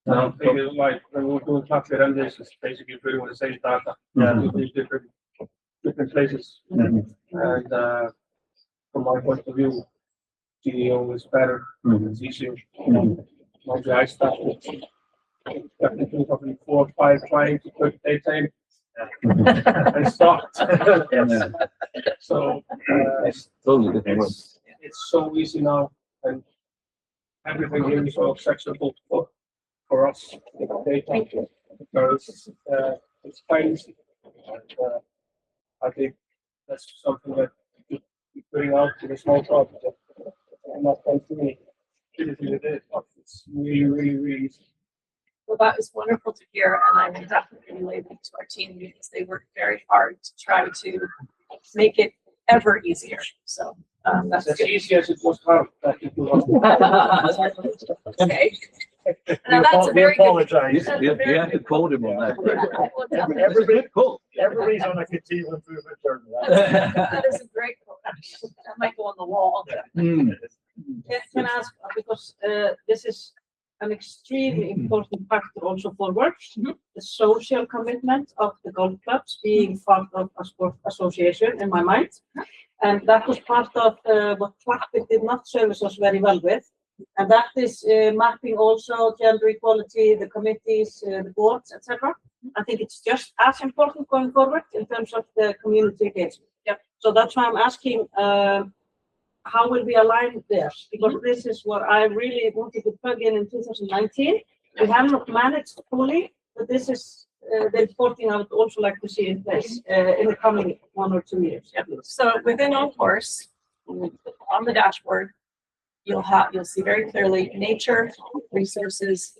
No. Because like when we're doing Clappit and this is basically pretty much the same data. Yeah. To these different places. Mhm. And from my point of view, GEO is better. Mhm. It's easier. Mhm. Maybe I started definitely probably 4 or 5 trying to put data in and stopped. Yeah. So It's totally different. it's so easy now, and everything here is so accessible for us. Data. Because it's quite easy. And, I think that's something that we should be putting out to the small project. And not going to me. It's really easy. Well, that is wonderful to hear, and I will definitely relay that to our team, because they work very hard to try to make it ever easier. So that's As good. easy as it was hard. That it was. Okay. Now that's a We very good. apologize. You have to quote him on that. Everybody, Cool. everybody's on a continual improvement journey. That is a great quote. That might go on the wall. Mm. Can I ask, because this is an extremely important factor also for work, the social commitment of the golf clubs being part of a sport association in my mind. And that was part of what Clappit did not service us very well with. And that is mapping also gender equality, the committees, the boards, etc. I think it's just as important going forward in terms of the community engagement. Yep. So that's why I'm asking, how will we align this? Because this is what I really wanted to plug in 2019. We have not managed fully, but this is the reporting I would also like to see in place in the coming 1 or 2 years. Yep. So within OnCourse, on the dashboard, you'll see very clearly nature, resources,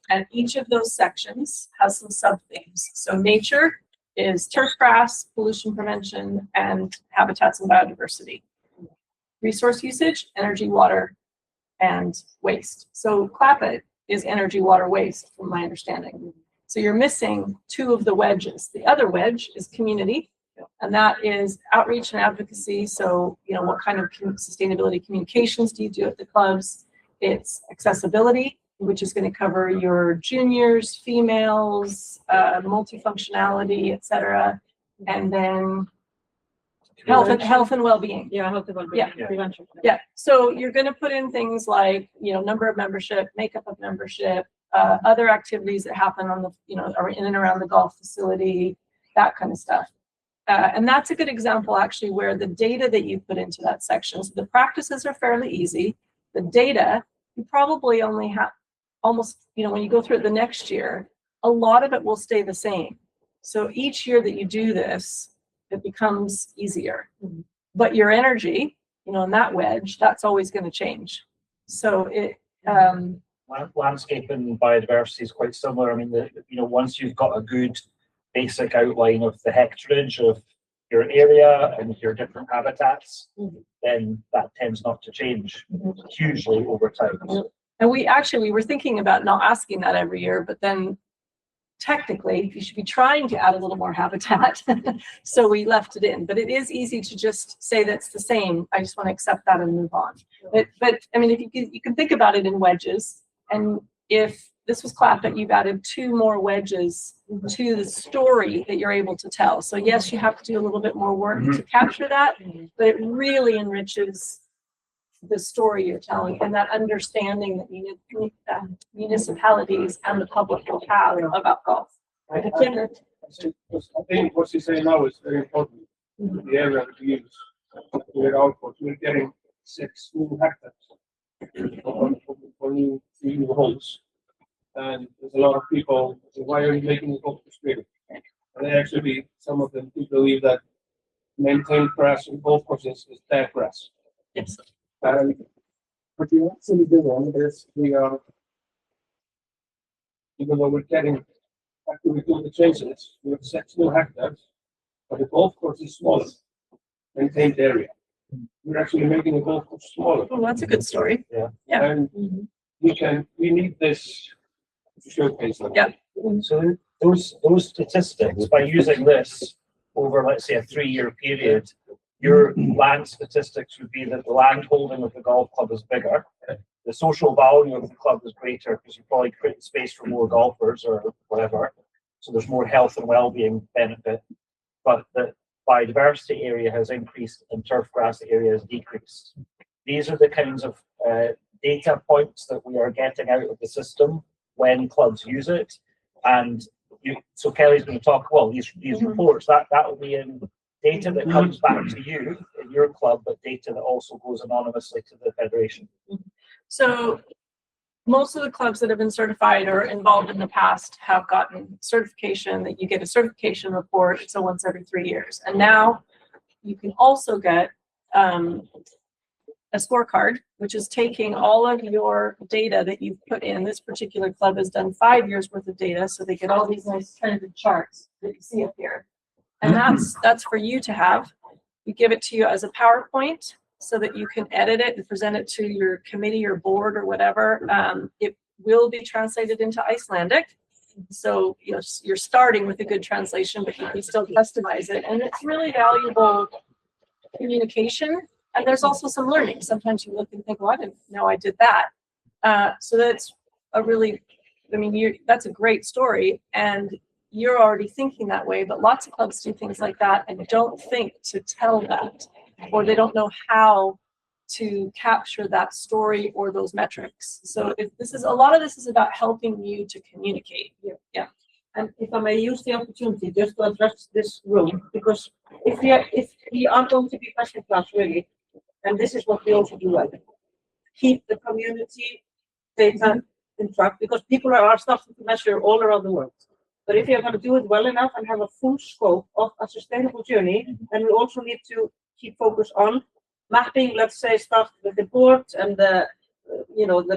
and each of those sections has some sub-themes. So nature is turf grass, pollution prevention, and habitats and biodiversity. Resource usage, energy, water, and waste. So Clappit is energy, water, waste, from my understanding. So you're missing 2 of the wedges. The other wedge is community, and that is outreach and advocacy. So, what kind of sustainability communications do you do at the clubs? It's accessibility, which is going to cover your juniors, females, multifunctionality, etc. And then health and well-being. Yeah, health and well-being, prevention. Yeah, so you're going to put in things like, number of membership, makeup of membership, other activities that happen on the, or in and around the golf facility, that kind of stuff. And that's a good example, actually, where the data that you put into that section, so the practices are fairly easy. The data, you probably only have almost, when you go through it the next year, a lot of it will stay the same. So each year that you do this, it becomes easier. But your energy, in that wedge, that's always going to change. So it landscape and biodiversity is quite similar. I mean, once you've got a good basic outline of the hectarage of your area and your different habitats, then that tends not to change hugely over time. And we were thinking about not asking that every year, but then technically you should be trying to add a little more habitat. So we left it in, but it is easy to just say that's the same. I just want to accept that and move on. But I mean, if you can think about it in wedges, and if this was clapped that you've added 2 more wedges to the story that you're able to tell. So yes, you have to do a little bit more work to capture that, but it really enriches the story you're telling and that understanding that municipalities and the public will have about golf. I think what you say now is very important. The area that we use, we're output, we're getting 6 new hectares for new homes. And there's a lot of people, why are you making it up the street? And actually, some of them do believe that maintained grass in golf courses is dead grass. Yes. And what you actually doing is we are, even though we're getting, after we do the changes, we have 6 new hectares, but the golf course is smaller, maintained area. We're actually making the golf course smaller. Well, that's a good story. Yeah. Yeah. And we need this to showcase them. Yeah. So those statistics, by using this over, let's say, a 3-year period, your land statistics would be that the land holding of the golf club is bigger. The social value of the club is greater because you probably create space for more golfers or whatever. So there's more health and well-being benefit. But the biodiversity area has increased and turf grass area has decreased. These are the kinds of data points that we are getting out of the system when clubs use it. And so Kelly's going to talk, well, these reports, that will be in data that comes back to you in your club, but data that also goes anonymously to the federation. So most of the clubs that have been certified or involved in the past have gotten certification that you get a certification report. It's once every 3 years. And now you can also get a scorecard, which is taking all of your data that you've put in. This particular club has done 5 years worth of data. So they get all these nice kind of charts that you see up here. And that's for you to have. We give it to you as a PowerPoint so that you can edit it and present it to your committee or board or whatever. It will be translated into Icelandic. So you're starting with a good translation, but you can still customize it. And it's really valuable communication. And there's also some learning. Sometimes you look and think, well, I didn't know I did that. So that's a really, that's a great story. And you're already thinking that way, but lots of clubs do things like that and don't think to tell that, or they don't know how to capture that story or those metrics. So a lot of this is about helping you to communicate. Yeah. And if I may use the opportunity just to address this room, because if we are going to be best in class, really, and this is what we also do, I think, keep the community data in track, because people are starting to measure all around the world. But if you're going to do it well enough and have a full scope of a sustainable journey, then we also need to keep focus on mapping, let's say, start with the board and the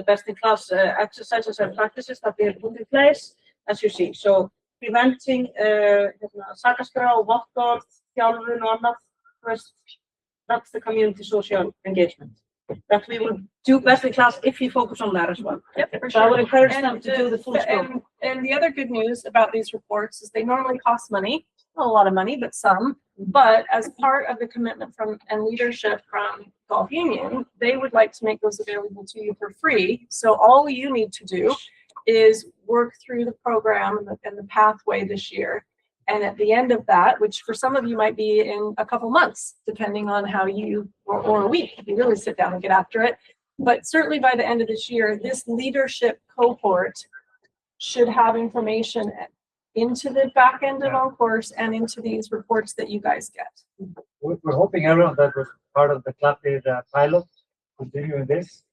best in class exercises and practices that we have put in place, as you see. So preventing sakaskrá, vottorð, þjálfun og annað, that's the community social engagement. That we will do best in class if you focus on that as well. Yep, for So sure. I would encourage them to do the full scope. And the other good news about these reports is they normally cost money, not a lot of money, but some. But as part of the commitment and leadership from Golf Union, they would like to make those available to you for free. So all you need to do is work through the program and the pathway this year. And at the end of that, which for some of you might be in a couple months, depending on how or a week, if you really sit down and get after it. But certainly by the end of this year, this leadership cohort should have information into the back end of OnCourse and into these reports that you guys get. We're hoping everyone that was part of the Clapped pilot continuing this,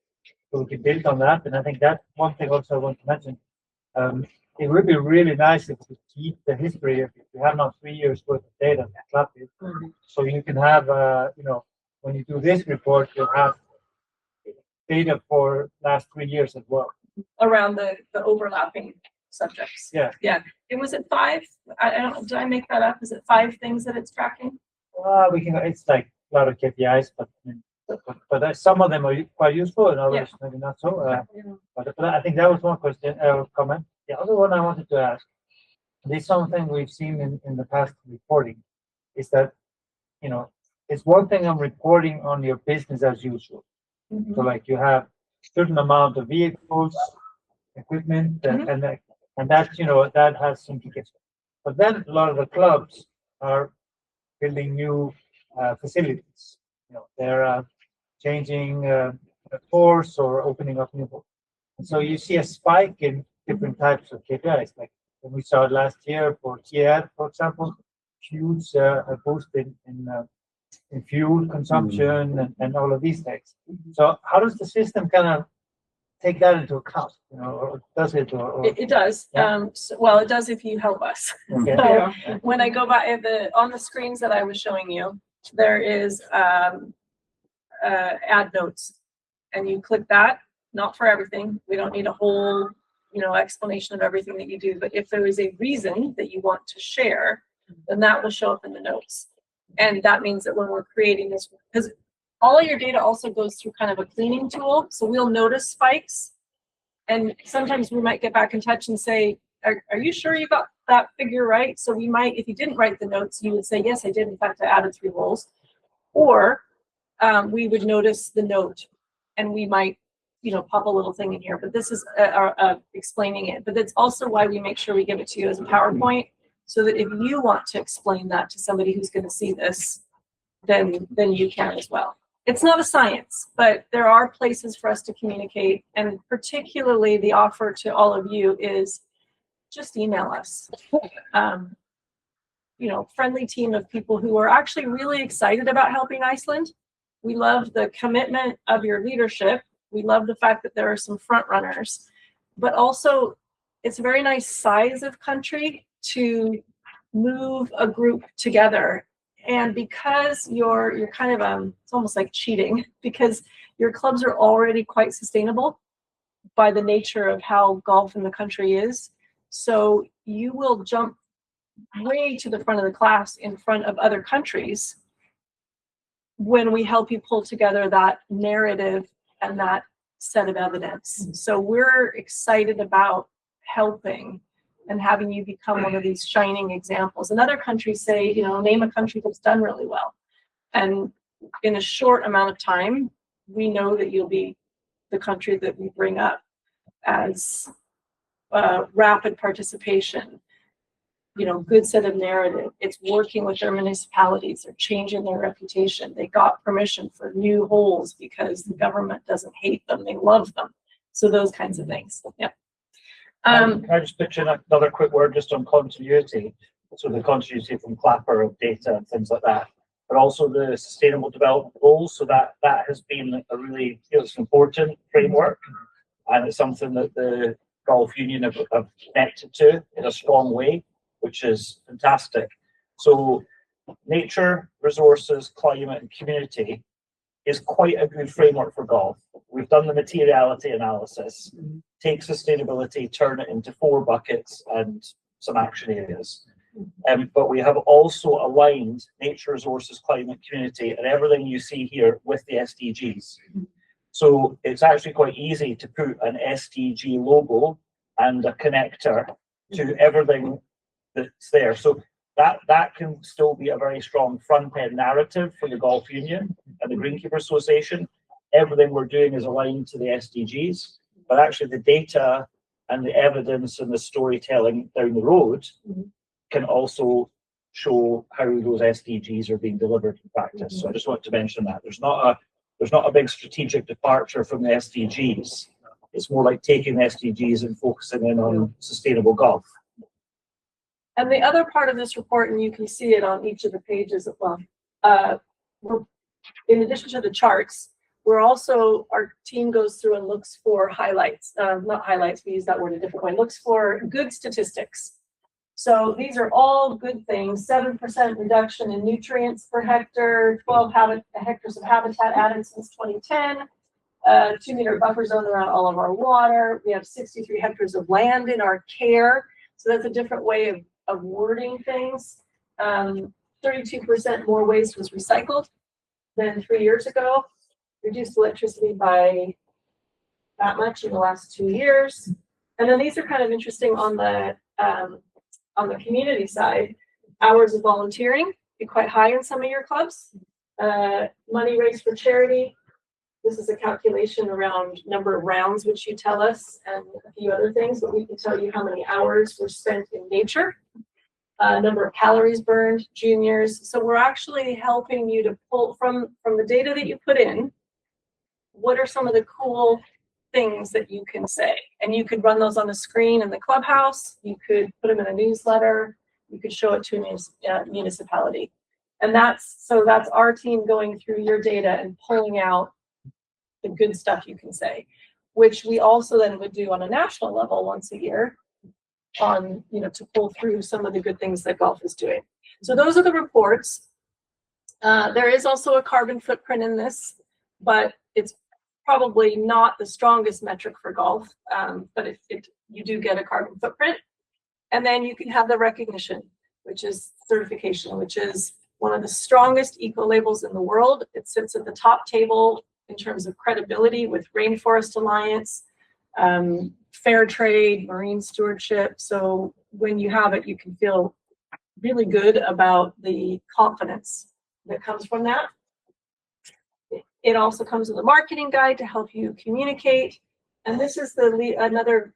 so we can build on that. And I think that one thing also I want to mention, it would be really nice if we keep the history if you have now 3 years worth of data Clapped, so you can have when you do this report, you'll have data for last 3 years as well. Around the overlapping subjects. Yeah. Yeah. And was it 5? I don't, did I make that up? Is it 5 things that it's tracking? We can. It's like a lot of KPIs, but some of them are quite useful, and others maybe not so. But I think that was one question, comment. The other one I wanted to ask. This is something we've seen in the past reporting, is that it's one thing I'm reporting on your business as usual. So like you have certain amount of vehicles, equipment, and that that has implications. But then a lot of the clubs are building new facilities. They're changing a course or opening up new courses. And so you see a spike in different types of KPIs. Like when we saw it last year for TIER, for example, huge boost in fuel consumption and all of these things. So how does the system kind of take that into account? Or does it? It does. Yeah. Well, it does if you help us. Okay. So when I go by on the screens that I was showing you, there is add notes, and you click that. Not for everything. We don't need a whole explanation of everything that you do. But if there is a reason that you want to share, then that will show up in the notes. And that means that when we're creating this, because all of your data also goes through kind of a cleaning tool. So we'll notice spikes. And sometimes we might get back in touch and say, are you sure you got that figure right? So we might, if you didn't write the notes, you would say, yes, I did. In fact, I added 3 roles. Or we would notice the note and we might, pop a little thing in here. But this is explaining it. But that's also why we make sure we give it to you as a PowerPoint, so that if you want to explain that to somebody who's going to see this, then you can as well. It's not a science, but there are places for us to communicate, and particularly the offer to all of you is just email us. Friendly team of people who are actually really excited about helping Iceland. We love the commitment of your leadership. We love the fact that there are some front runners, but also it's a very nice size of country to move a group together. And because you're kind of it's almost like cheating, because your clubs are already quite sustainable by the nature of how golf in the country is. So you will jump way to the front of the class in front of other countries when we help you pull together that narrative and that set of evidence. So we're excited about helping and having you become one of these shining examples. And other countries say, name a country that's done really well. And in a short amount of time, we know that you'll be the country that we bring up as rapid participation, good set of narrative. It's working with their municipalities. They're changing their reputation. They got permission for new holes because the government doesn't hate them. They love them. So those kinds of things. Yeah. Can I just pitch in another quick word just on continuity? So the continuity from Clapper of data and things like that, but also the sustainable development goals. So that has been a really it's an important framework, and it's something that the Golf Union have connected to in a strong way, which is fantastic. So nature, resources, climate, and community is quite a good framework for golf. We've done the materiality analysis, take sustainability, turn it into 4 buckets and some action areas. But we have also aligned nature, resources, climate, community, and everything you see here with the SDGs. So it's actually quite easy to put an SDG logo and a connector to everything that's there. So that can still be a very strong front-end narrative for the Golf Union and the Greenkeeper Association. Everything we're doing is aligned to the SDGs, but actually the data and the evidence and the storytelling down the road can also show how those SDGs are being delivered in practice. So I just want to mention that there's not a big strategic departure from the SDGs. It's more like taking the SDGs and focusing in on sustainable golf. And the other part of this report, and you can see it on each of the pages as well, in addition to the charts, our team goes through and looks for highlights, not highlights, we use that word a different way, looks for good statistics. So these are all good things: 7% reduction in nutrients per hectare, 12 hectares of habitat added since 2010, 2-meter buffer zone around all of our water. We have 63 hectares of land in our care. So that's a different way of wording things. 32% more waste was recycled than 3 years ago. Reduced electricity by that much in the last 2 years. And then these are kind of interesting on the community side. Hours of volunteering be quite high in some of your clubs. Money raised for charity. This is a calculation around number of rounds, which you tell us, and a few other things, but we can tell you how many hours were spent in nature, number of calories burned, juniors. So we're actually helping you to pull from the data that you put in, what are some of the cool things that you can say? And you could run those on a screen in the clubhouse, you could put them in a newsletter, you could show it to a municipality. And that's our team going through your data and pulling out the good stuff you can say, which we also then would do on a national level once a year on, to pull through some of the good things that golf is doing. So those are the reports. There is also a carbon footprint in this, but it's probably not the strongest metric for golf, but you do get a carbon footprint. And then you can have the recognition, which is certification, which is one of the strongest eco labels in the world. It sits at the top table in terms of credibility with Rainforest Alliance, fair trade, marine stewardship. So when you have it, you can feel really good about the confidence that comes from that. It also comes with a marketing guide to help you communicate. And this is another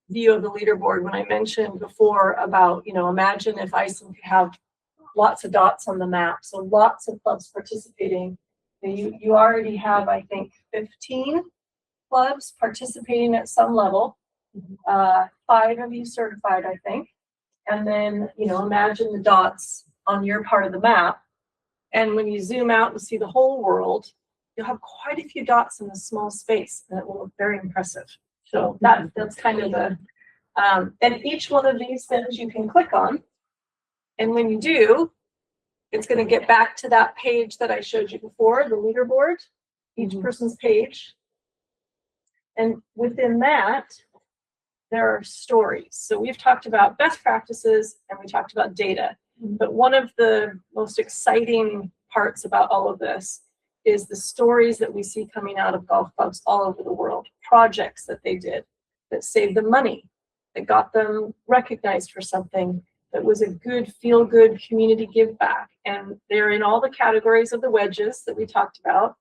view of the leaderboard when I mentioned before about, imagine if Iceland could have lots of dots on the map. So lots of clubs participating. You already have, I think, 15 clubs participating at some level. 5 of you certified, I think. And then, imagine the dots on your part of the map. And when you zoom out and see the whole world, you'll have quite a few dots in a small space, and it will look very impressive. So that's kind of the, and each one of these things you can click on. And when you do, it's going to get back to that page that I showed you before, the leaderboard, each person's page. And within that, there are stories. So we've talked about best practices and we talked about data. But one of the most exciting parts about all of this is the stories that we see coming out of golf clubs all over the world, projects that they did that saved them money, that got them recognized for something, that was a good, feel-good community give back. And they're in all the categories of the wedges that we talked about.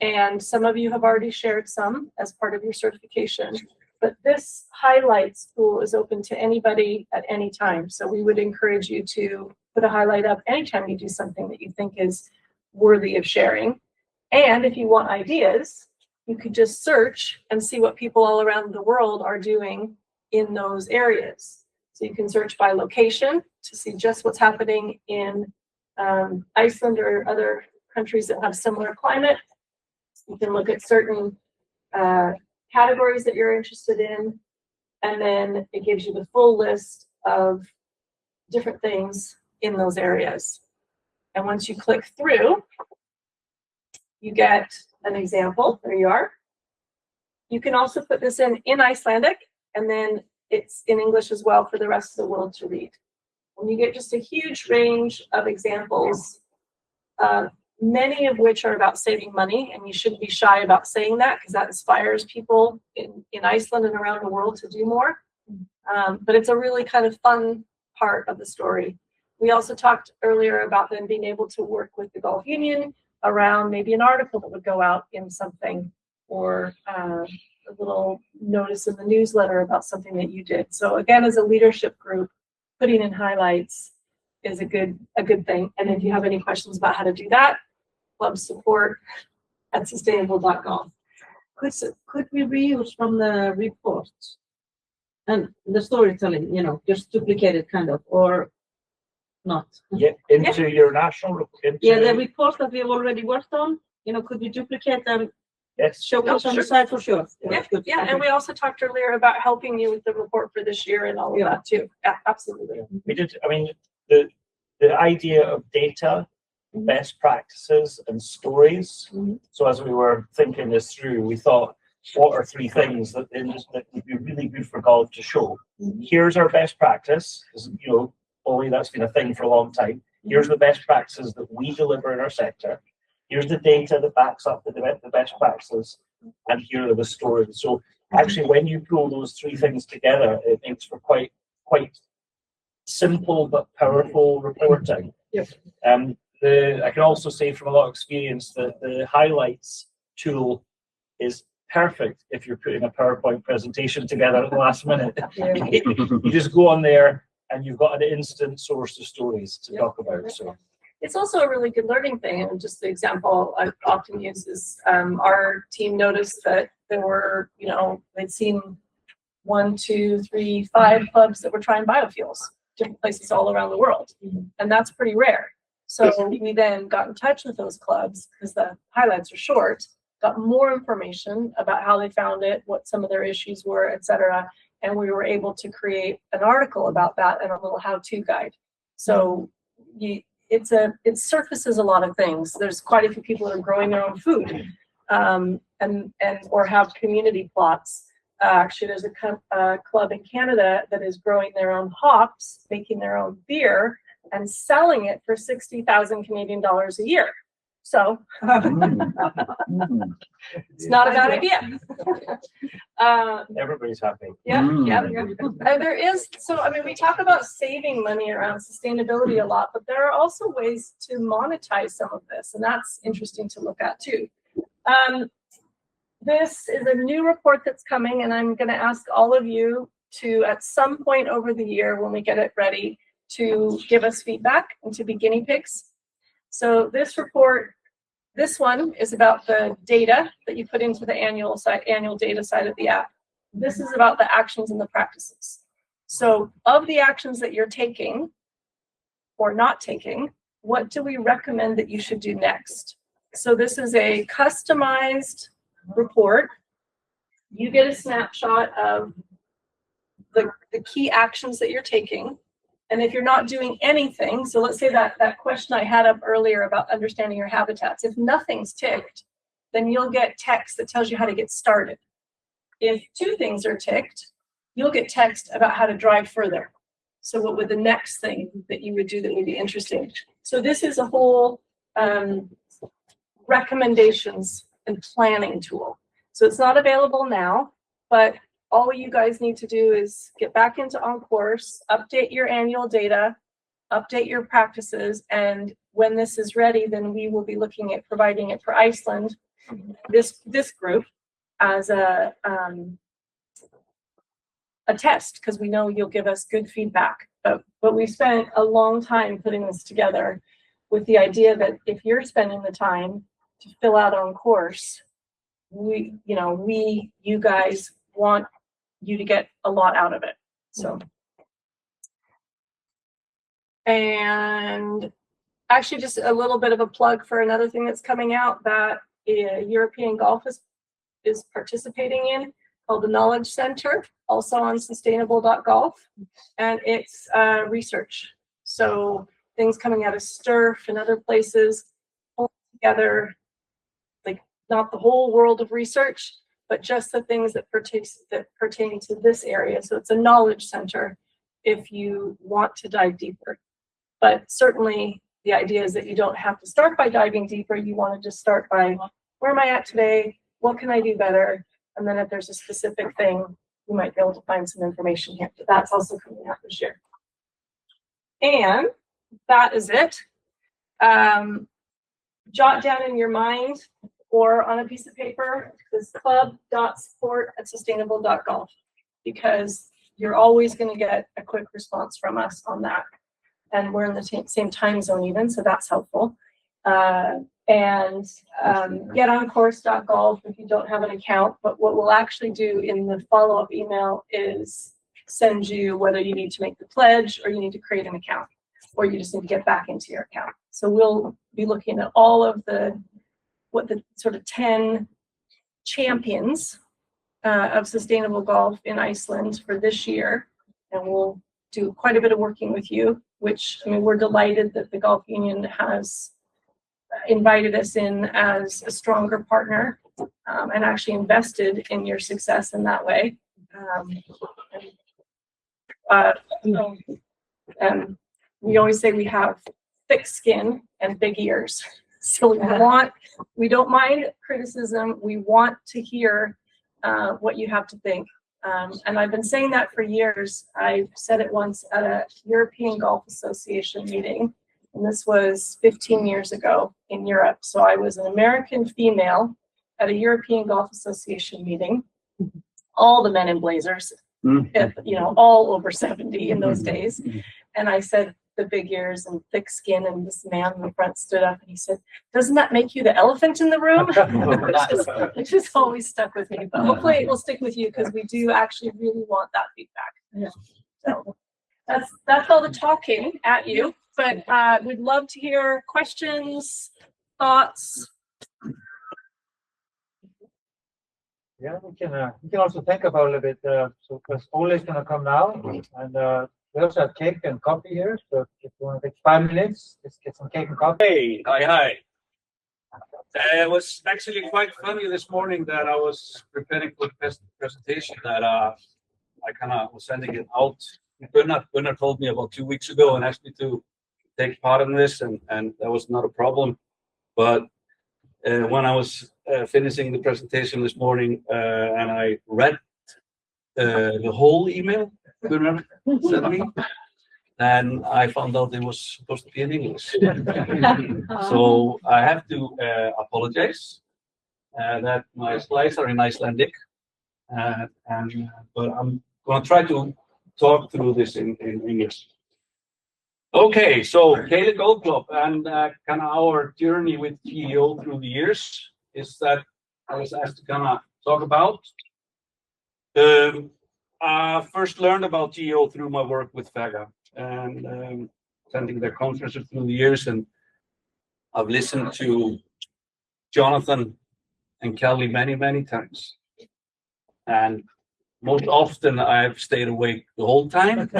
And some of you have already shared some as part of your certification. But this highlights tool is open to anybody at any time. So we would encourage you to put a highlight up anytime you do something that you think is worthy of sharing. And if you want ideas, you could just search and see what people all around the world are doing in those areas. So you can search by location to see just what's happening in Iceland or other countries that have similar climate. You can look at certain categories that you're interested in, and then it gives you the full list of different things in those areas. And once you click through, you get an example. There you are. You can also put this in Icelandic, and then it's in English as well for the rest of the world to read. And you get just a huge range of examples, many of which are about saving money, and you shouldn't be shy about saying that because that inspires people in Iceland and around the world to do more. But it's a really kind of fun part of the story. We also talked earlier about them being able to work with the Golf Union around maybe an article that would go out in something, or a little notice in the newsletter about something that you did. So again, as a leadership group, putting in highlights is a good thing. And if you have any questions about how to do that, club support at sustainable.golf. Could we reuse from the report and the storytelling, just duplicate it kind of, or not? Yeah, into your national, The reports that we have already worked on, could we duplicate them? Yes. Showcase on the side for sure. Yeah, Good. yeah. Okay. And we also talked earlier about helping you with the report for this year and all of that too. Yeah, absolutely. We did. I mean, the idea of data, best practices, and stories. So as we were thinking this through, we thought, what are 3 things that would be really good for golf to show? Here's our best practice, because Ollie, that's been a thing for a long time. Here's the best practices that we deliver in our sector. Here's the data that backs up the best practices, and here are the stories. So actually, when you pull those three things together, it makes for quite simple but powerful reporting. Yep. I can also say from a lot of experience that the highlights tool is perfect if you're putting a PowerPoint presentation together at the last minute. Yeah. You just go on there and you've got an instant source of stories to talk about. So It's also a really good learning thing. And just the example I often use is our team noticed that there were, they'd seen 1, 2, 3, 5 clubs that were trying biofuels, different places all around the world. And that's pretty rare. So we then got in touch with those clubs because the highlights are short, got more information about how they found it, what some of their issues were, etc. And we were able to create an article about that and a little how-to guide. So it surfaces a lot of things. There's quite a few people that are growing their own food, and or have community plots. Actually, there's a club in Canada that is growing their own hops, making their own beer, and selling it for 60,000 Canadian dollars a year. So it's not a bad idea. everybody's happy. Yeah. There is, we talk about saving money around sustainability a lot, but there are also ways to monetize some of this, and that's interesting to look at too. This is a new report that's coming, and I'm going to ask all of you to, at some point over the year when we get it ready, to give us feedback and to be guinea pigs. So this report, this one is about the data that you put into the annual data side of the app. This is about the actions and the practices. So of the actions that you're taking or not taking, what do we recommend that you should do next? So this is a customized report. You get a snapshot of the key actions that you're taking. And if you're not doing anything, so let's say that question I had up earlier about understanding your habitats, if nothing's ticked, then you'll get text that tells you how to get started. If 2 things are ticked, you'll get text about how to drive further. So what would the next thing that you would do that would be interesting? So this is a whole recommendations and planning tool. So it's not available now, but all you guys need to do is get back into OnCourse, update your annual data, update your practices, and when this is ready, then we will be looking at providing it for Iceland, this group, as a test, because we know you'll give us good feedback. But we spent a long time putting this together with the idea that if you're spending the time to fill out OnCourse, you guys want you to get a lot out of it. So, and actually just a little bit of a plug for another thing that's coming out that European Golf is participating in, called the Knowledge Center, also on sustainable.golf, and it's research. So things coming out of STURF and other places, pull together, like not the whole world of research, but just the things that pertain to this area. So it's a knowledge center if you want to dive deeper. But certainly the idea is that you don't have to start by diving deeper. You want to just start by, where am I at today? What can I do better? And then if there's a specific thing, you might be able to find some information here. But that's also coming out this year. And that is it. Jot down in your mind or on a piece of paper this club.support@sustainable.golf, because you're always going to get a quick response from us on that. And we're in the same time zone even, so that's helpful. And get OnCourse.golf if you don't have an account. But what we'll actually do in the follow-up email is send you whether you need to make the pledge or you need to create an account, or you just need to get back into your account. So we'll be looking at all of the sort of 10 champions of sustainable golf in Iceland for this year. And we'll do quite a bit of working with you, which, we're delighted that the Golf Union has invited us in as a stronger partner and actually invested in your success in that way. We always say we have thick skin and big ears. So we don't mind criticism. We want to hear what you have to think. And I've been saying that for years. I said it once at a European Golf Association meeting, and this was 15 years ago in Europe. So I was an American female at a European Golf Association meeting. All the men in blazers, all over 70 in those days. And I said the big ears and thick skin, and this man in the front stood up and he said, "Doesn't that make you the elephant in the room?" It just always stuck with me, but hopefully it will stick with you because we do actually really want that feedback. Yeah. So that's all the talking at you, but we'd love to hear questions, thoughts. Yeah, we can also think about a little bit. So because Ole is gonna come now, and we also have cake and coffee here. So if you want to take 5 minutes, let's get some cake and coffee. Hi. It was actually quite funny this morning that I was preparing for the presentation that I kind of was sending it out. Gunnar told me about 2 weeks ago and asked me to take part in this, and that was not a problem. But when I was finishing the presentation this morning and I read the whole email Gunnar sent me, then I found out it was supposed to be in English. So I have to apologize that my slides are in Icelandic, but I'm going to try to talk through this in English. Okay, so Keilis Golf Club and kind of our journey with GEO through the years is that I was asked to kind of talk about. I first learned about GEO through my work with FEGA and attending their conferences through the years, and I've listened to Jonathan and Kelli many times, and most often I've stayed awake the whole time,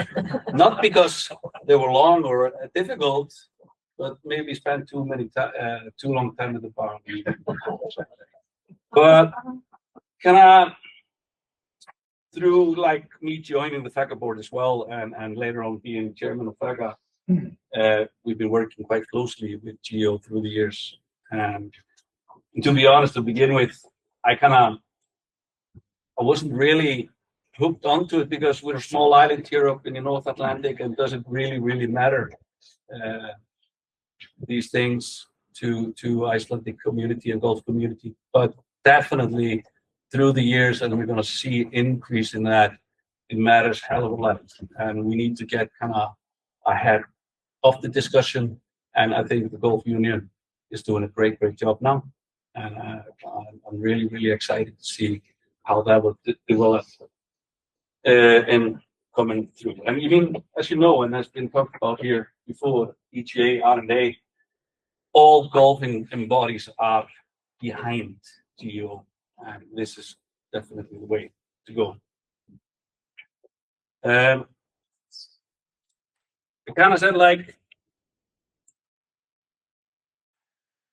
not because they were long or difficult, but maybe spent too long time at the bar. But through like me joining the FEGA board as well, and later on being chairman of FEGA, we've been working quite closely with GEO through the years. And to be honest, to begin with, I wasn't really hooked onto it because we're a small island here up in the North Atlantic, and doesn't really matter these things to Icelandic community and golf community. But definitely through the years, and we're going to see increase in that, it matters hell of a lot, and we need to get kind of ahead of the discussion. And I think the Golf Union is doing a great job now, and I'm really excited to see how that will develop and coming through. And even as you know, and has been talked about here before, EGA, R&A, all golfing bodies are behind GEO, and this is definitely the way to go. I kind of said, like,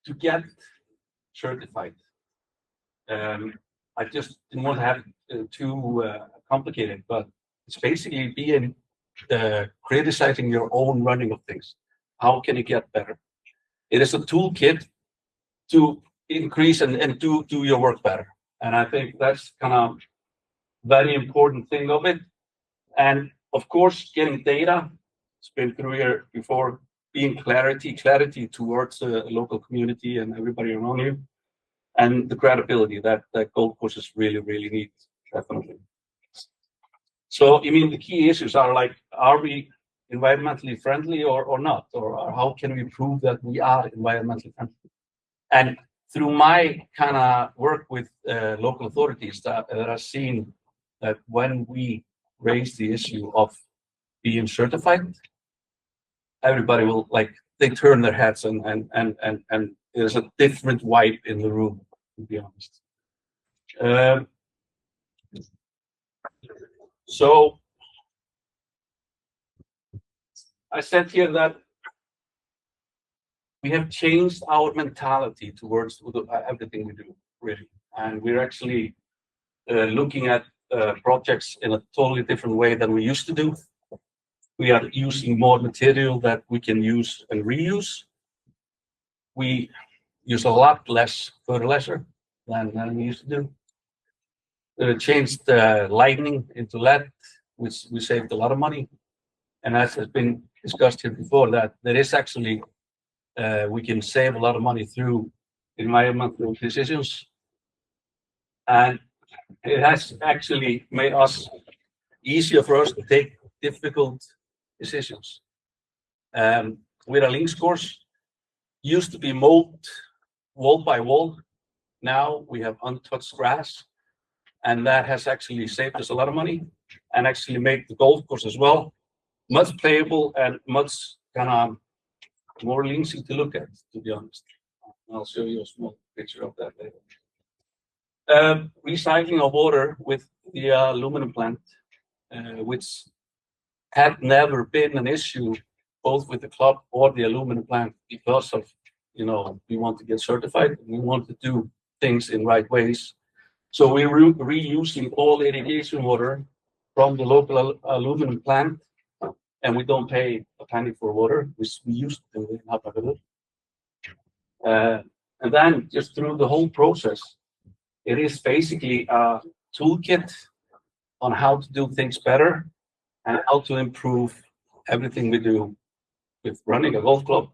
to get certified. I just didn't want to have it too complicated, but it's basically being criticizing your own running of things. How can you get better? It is a toolkit to increase and do your work better. And I think that's kind of very important thing of it. And of course, getting data, it's been through here before, being clarity towards the local community and everybody around you, and the credibility that golf courses really need, definitely. So, I mean, the key issues are like, are we environmentally friendly or not? Or how can we prove that we are environmentally friendly? And through my kind of work with local authorities that I've seen that when we raise the issue of being certified, everybody will, like, they turn their heads and there's a different vibe in the room, to be honest. So I said here that we have changed our mentality towards everything we do, really. And we're actually looking at projects in a totally different way than we used to do. We are using more material that we can use and reuse. We use a lot less fertilizer than we used to do. Changed the lighting into LED, which we saved a lot of money. And as has been discussed here before, that there is actually, we can save a lot of money through environmental decisions. And it has actually made us easier for us to take difficult decisions. With a links course, used to be mowed wall by wall. Now we have untouched grass, and that has actually saved us a lot of money and actually made the golf course as well much playable and much kind of more linksy to look at, to be honest. I'll show you a small picture of that later. Recycling of water with the aluminum plant, which had never been an issue both with the club or the aluminum plant because of, we want to get certified. We want to do things in right ways. So we're reusing all irrigation water from the local aluminum plant, and we don't pay a penny for water, which we used to do in Hafnarfjörður. And then just through the whole process, it is basically a toolkit on how to do things better and how to improve everything we do with running a golf club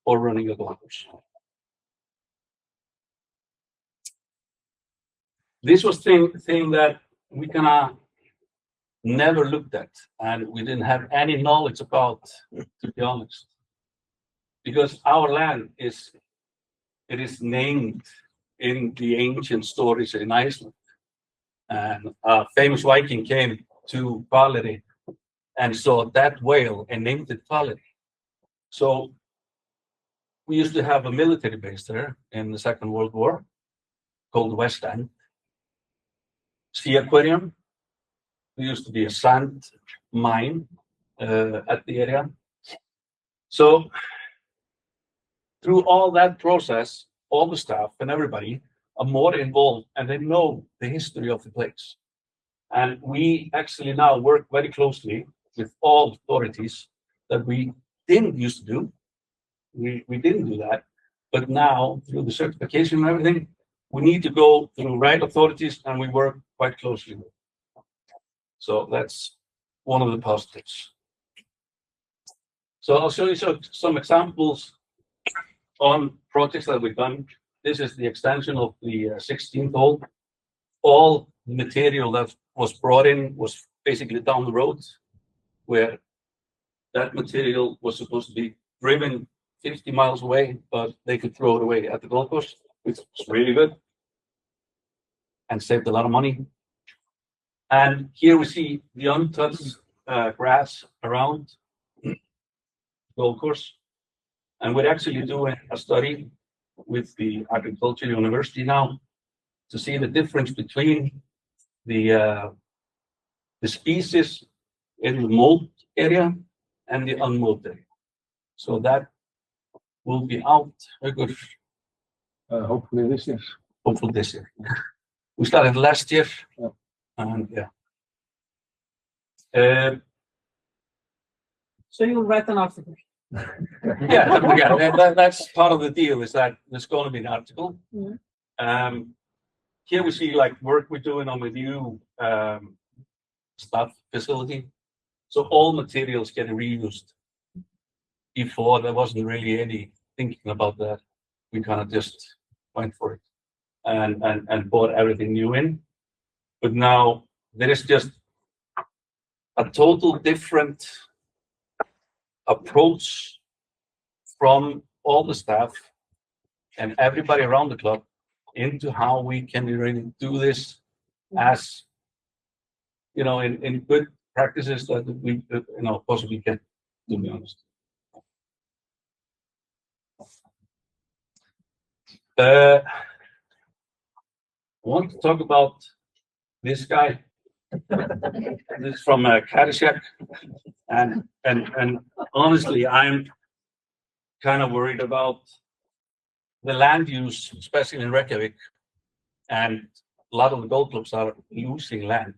or running a golf course. This was thing that we kind of never looked at, and we didn't have any knowledge about, to be honest, because our land is named in the ancient stories in Iceland. And a famous Viking came to Hvaleri and saw that whale and named it Hvaleri. So we used to have a military base there in the Second World War called West End. Sea aquarium. There used to be a sand mine at the area. So through all that process, all the staff and everybody are more involved, and they know the history of the place. And we actually now work very closely with all authorities that we didn't used to do. We didn't do that, but now through the certification and everything, we need to go through right authorities, and we work quite closely with. So that's one of the positives. So I'll show you some examples on projects that we've done. This is the extension of the 16th hole. All the material that was brought in was basically down the road, where that material was supposed to be driven 50 miles away, but they could throw it away at the golf course, which was really good and saved a lot of money. And here we see the untouched grass around the golf course. And we're actually doing a study with the Agriculture University now to see the difference between the species in the mowed area and the unmowed area. So that will be out Hopefully this year. hopefully this year. We started last year, and So you'll write an article. that's part of the deal, is that there's going to be an article. Here we see like work we're doing on the new staff facility. So all materials get reused. Before there wasn't really any thinking about that. We kind of just went for it and bought everything new in. But now there is just a total different approach from all the staff and everybody around the club into how we can really do this as, in good practices that we, possibly can, to be honest. I want to talk about this guy. This is from Keilis, and honestly, I'm kind of worried about the land use, especially in Reykjavik, and a lot of the golf clubs are losing land.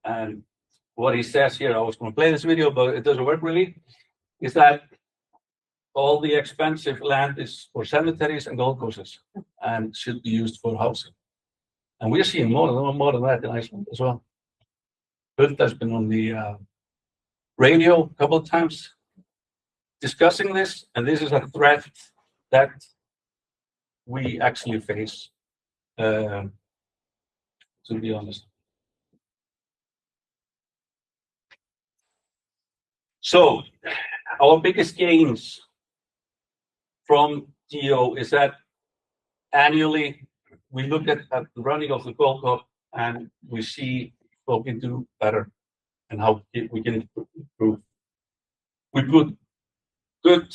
And what he says here, I was going to play this video, but it doesn't work really, is that all the expensive land is for cemeteries and golf courses and should be used for housing. And we're seeing more than that in Iceland as well. Hulda has been on the radio a couple of times discussing this, and this is a threat that we actually face, to be honest. So our biggest gains from GEO is that annually we look at the running of the Gold Cup and we see what we do better and how we can improve. We put good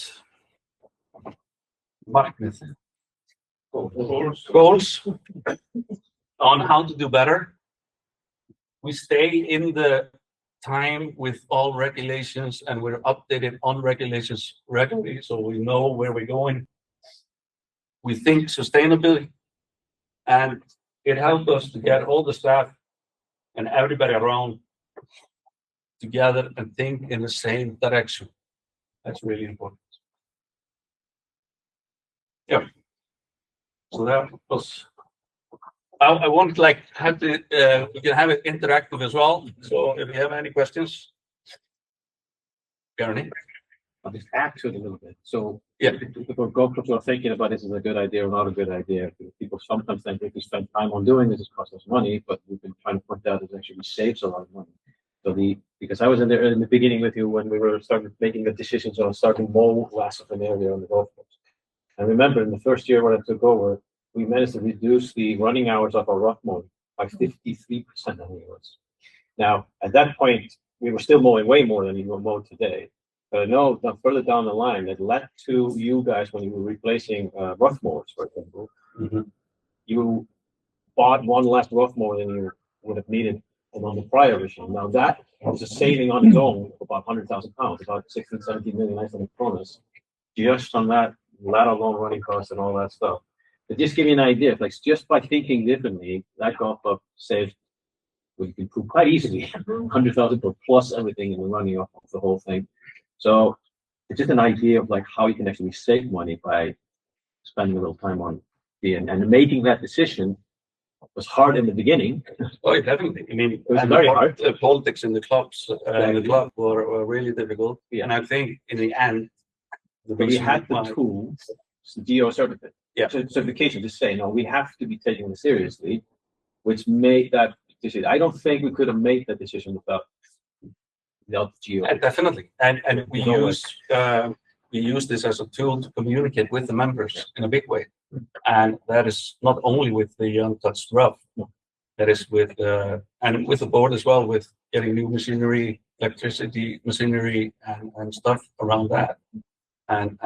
goals on how to do better. We stay in the time with all regulations and we're updated on regulations regularly, so we know where we're going. We think sustainably, and it helped us to get all the staff and everybody around together and think in the same direction. That's really important. Yeah. So that was. I want like have to we can have it interactive as well. So if you have any questions, Bjarni. I'll just add to it a little bit. So Yeah. if we're golf clubs are thinking about this is a good idea or not a good idea, people sometimes think if we spend time on doing this, it costs us money, but we've been trying to point out it actually saves a lot of money. So because I was in there in the beginning with you when we were making the decisions on starting more less of an area on the golf course. And remember in the first year when I took over, we managed to reduce the running hours of our rough mowing by 53%, I think it was. Now, at that point, we were still mowing way more than we mow today. But I know that further down the line, that led to you guys when you were replacing rough mowers, for example. You bought one less rough mower than you would have needed on the prior machine. Now, that was a saving on its own of about 100,000 pounds, about 16, 17 million Icelandic kronas, just on that, let alone running costs and all that stuff. But just give you an idea, like just by thinking differently, that golf club saved, we can prove quite easily, 100,000 plus everything in the running of the whole thing. So it's just an idea of like how you can actually save money by spending a little time on being and making that decision was hard in the beginning. Oh, definitely. I mean, it was very hard. The politics in the clubs, in the club were really difficult. Yeah. And I think in the end, we had the tools, GEO certificate, certification to say, no, we have to be taking this seriously, which made that decision. I don't think we could have made that decision without GEO. Definitely. And we use this as a tool to communicate with the members in a big way. And that is not only with the untouched rough, that is with and with the board as well, with getting new machinery, electricity, machinery, and stuff around that. And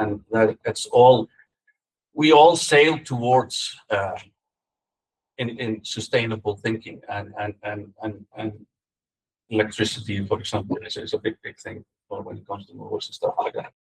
that's all. We all sail towards in sustainable thinking and electricity, for example, is a big thing when it comes to mowers and stuff like that.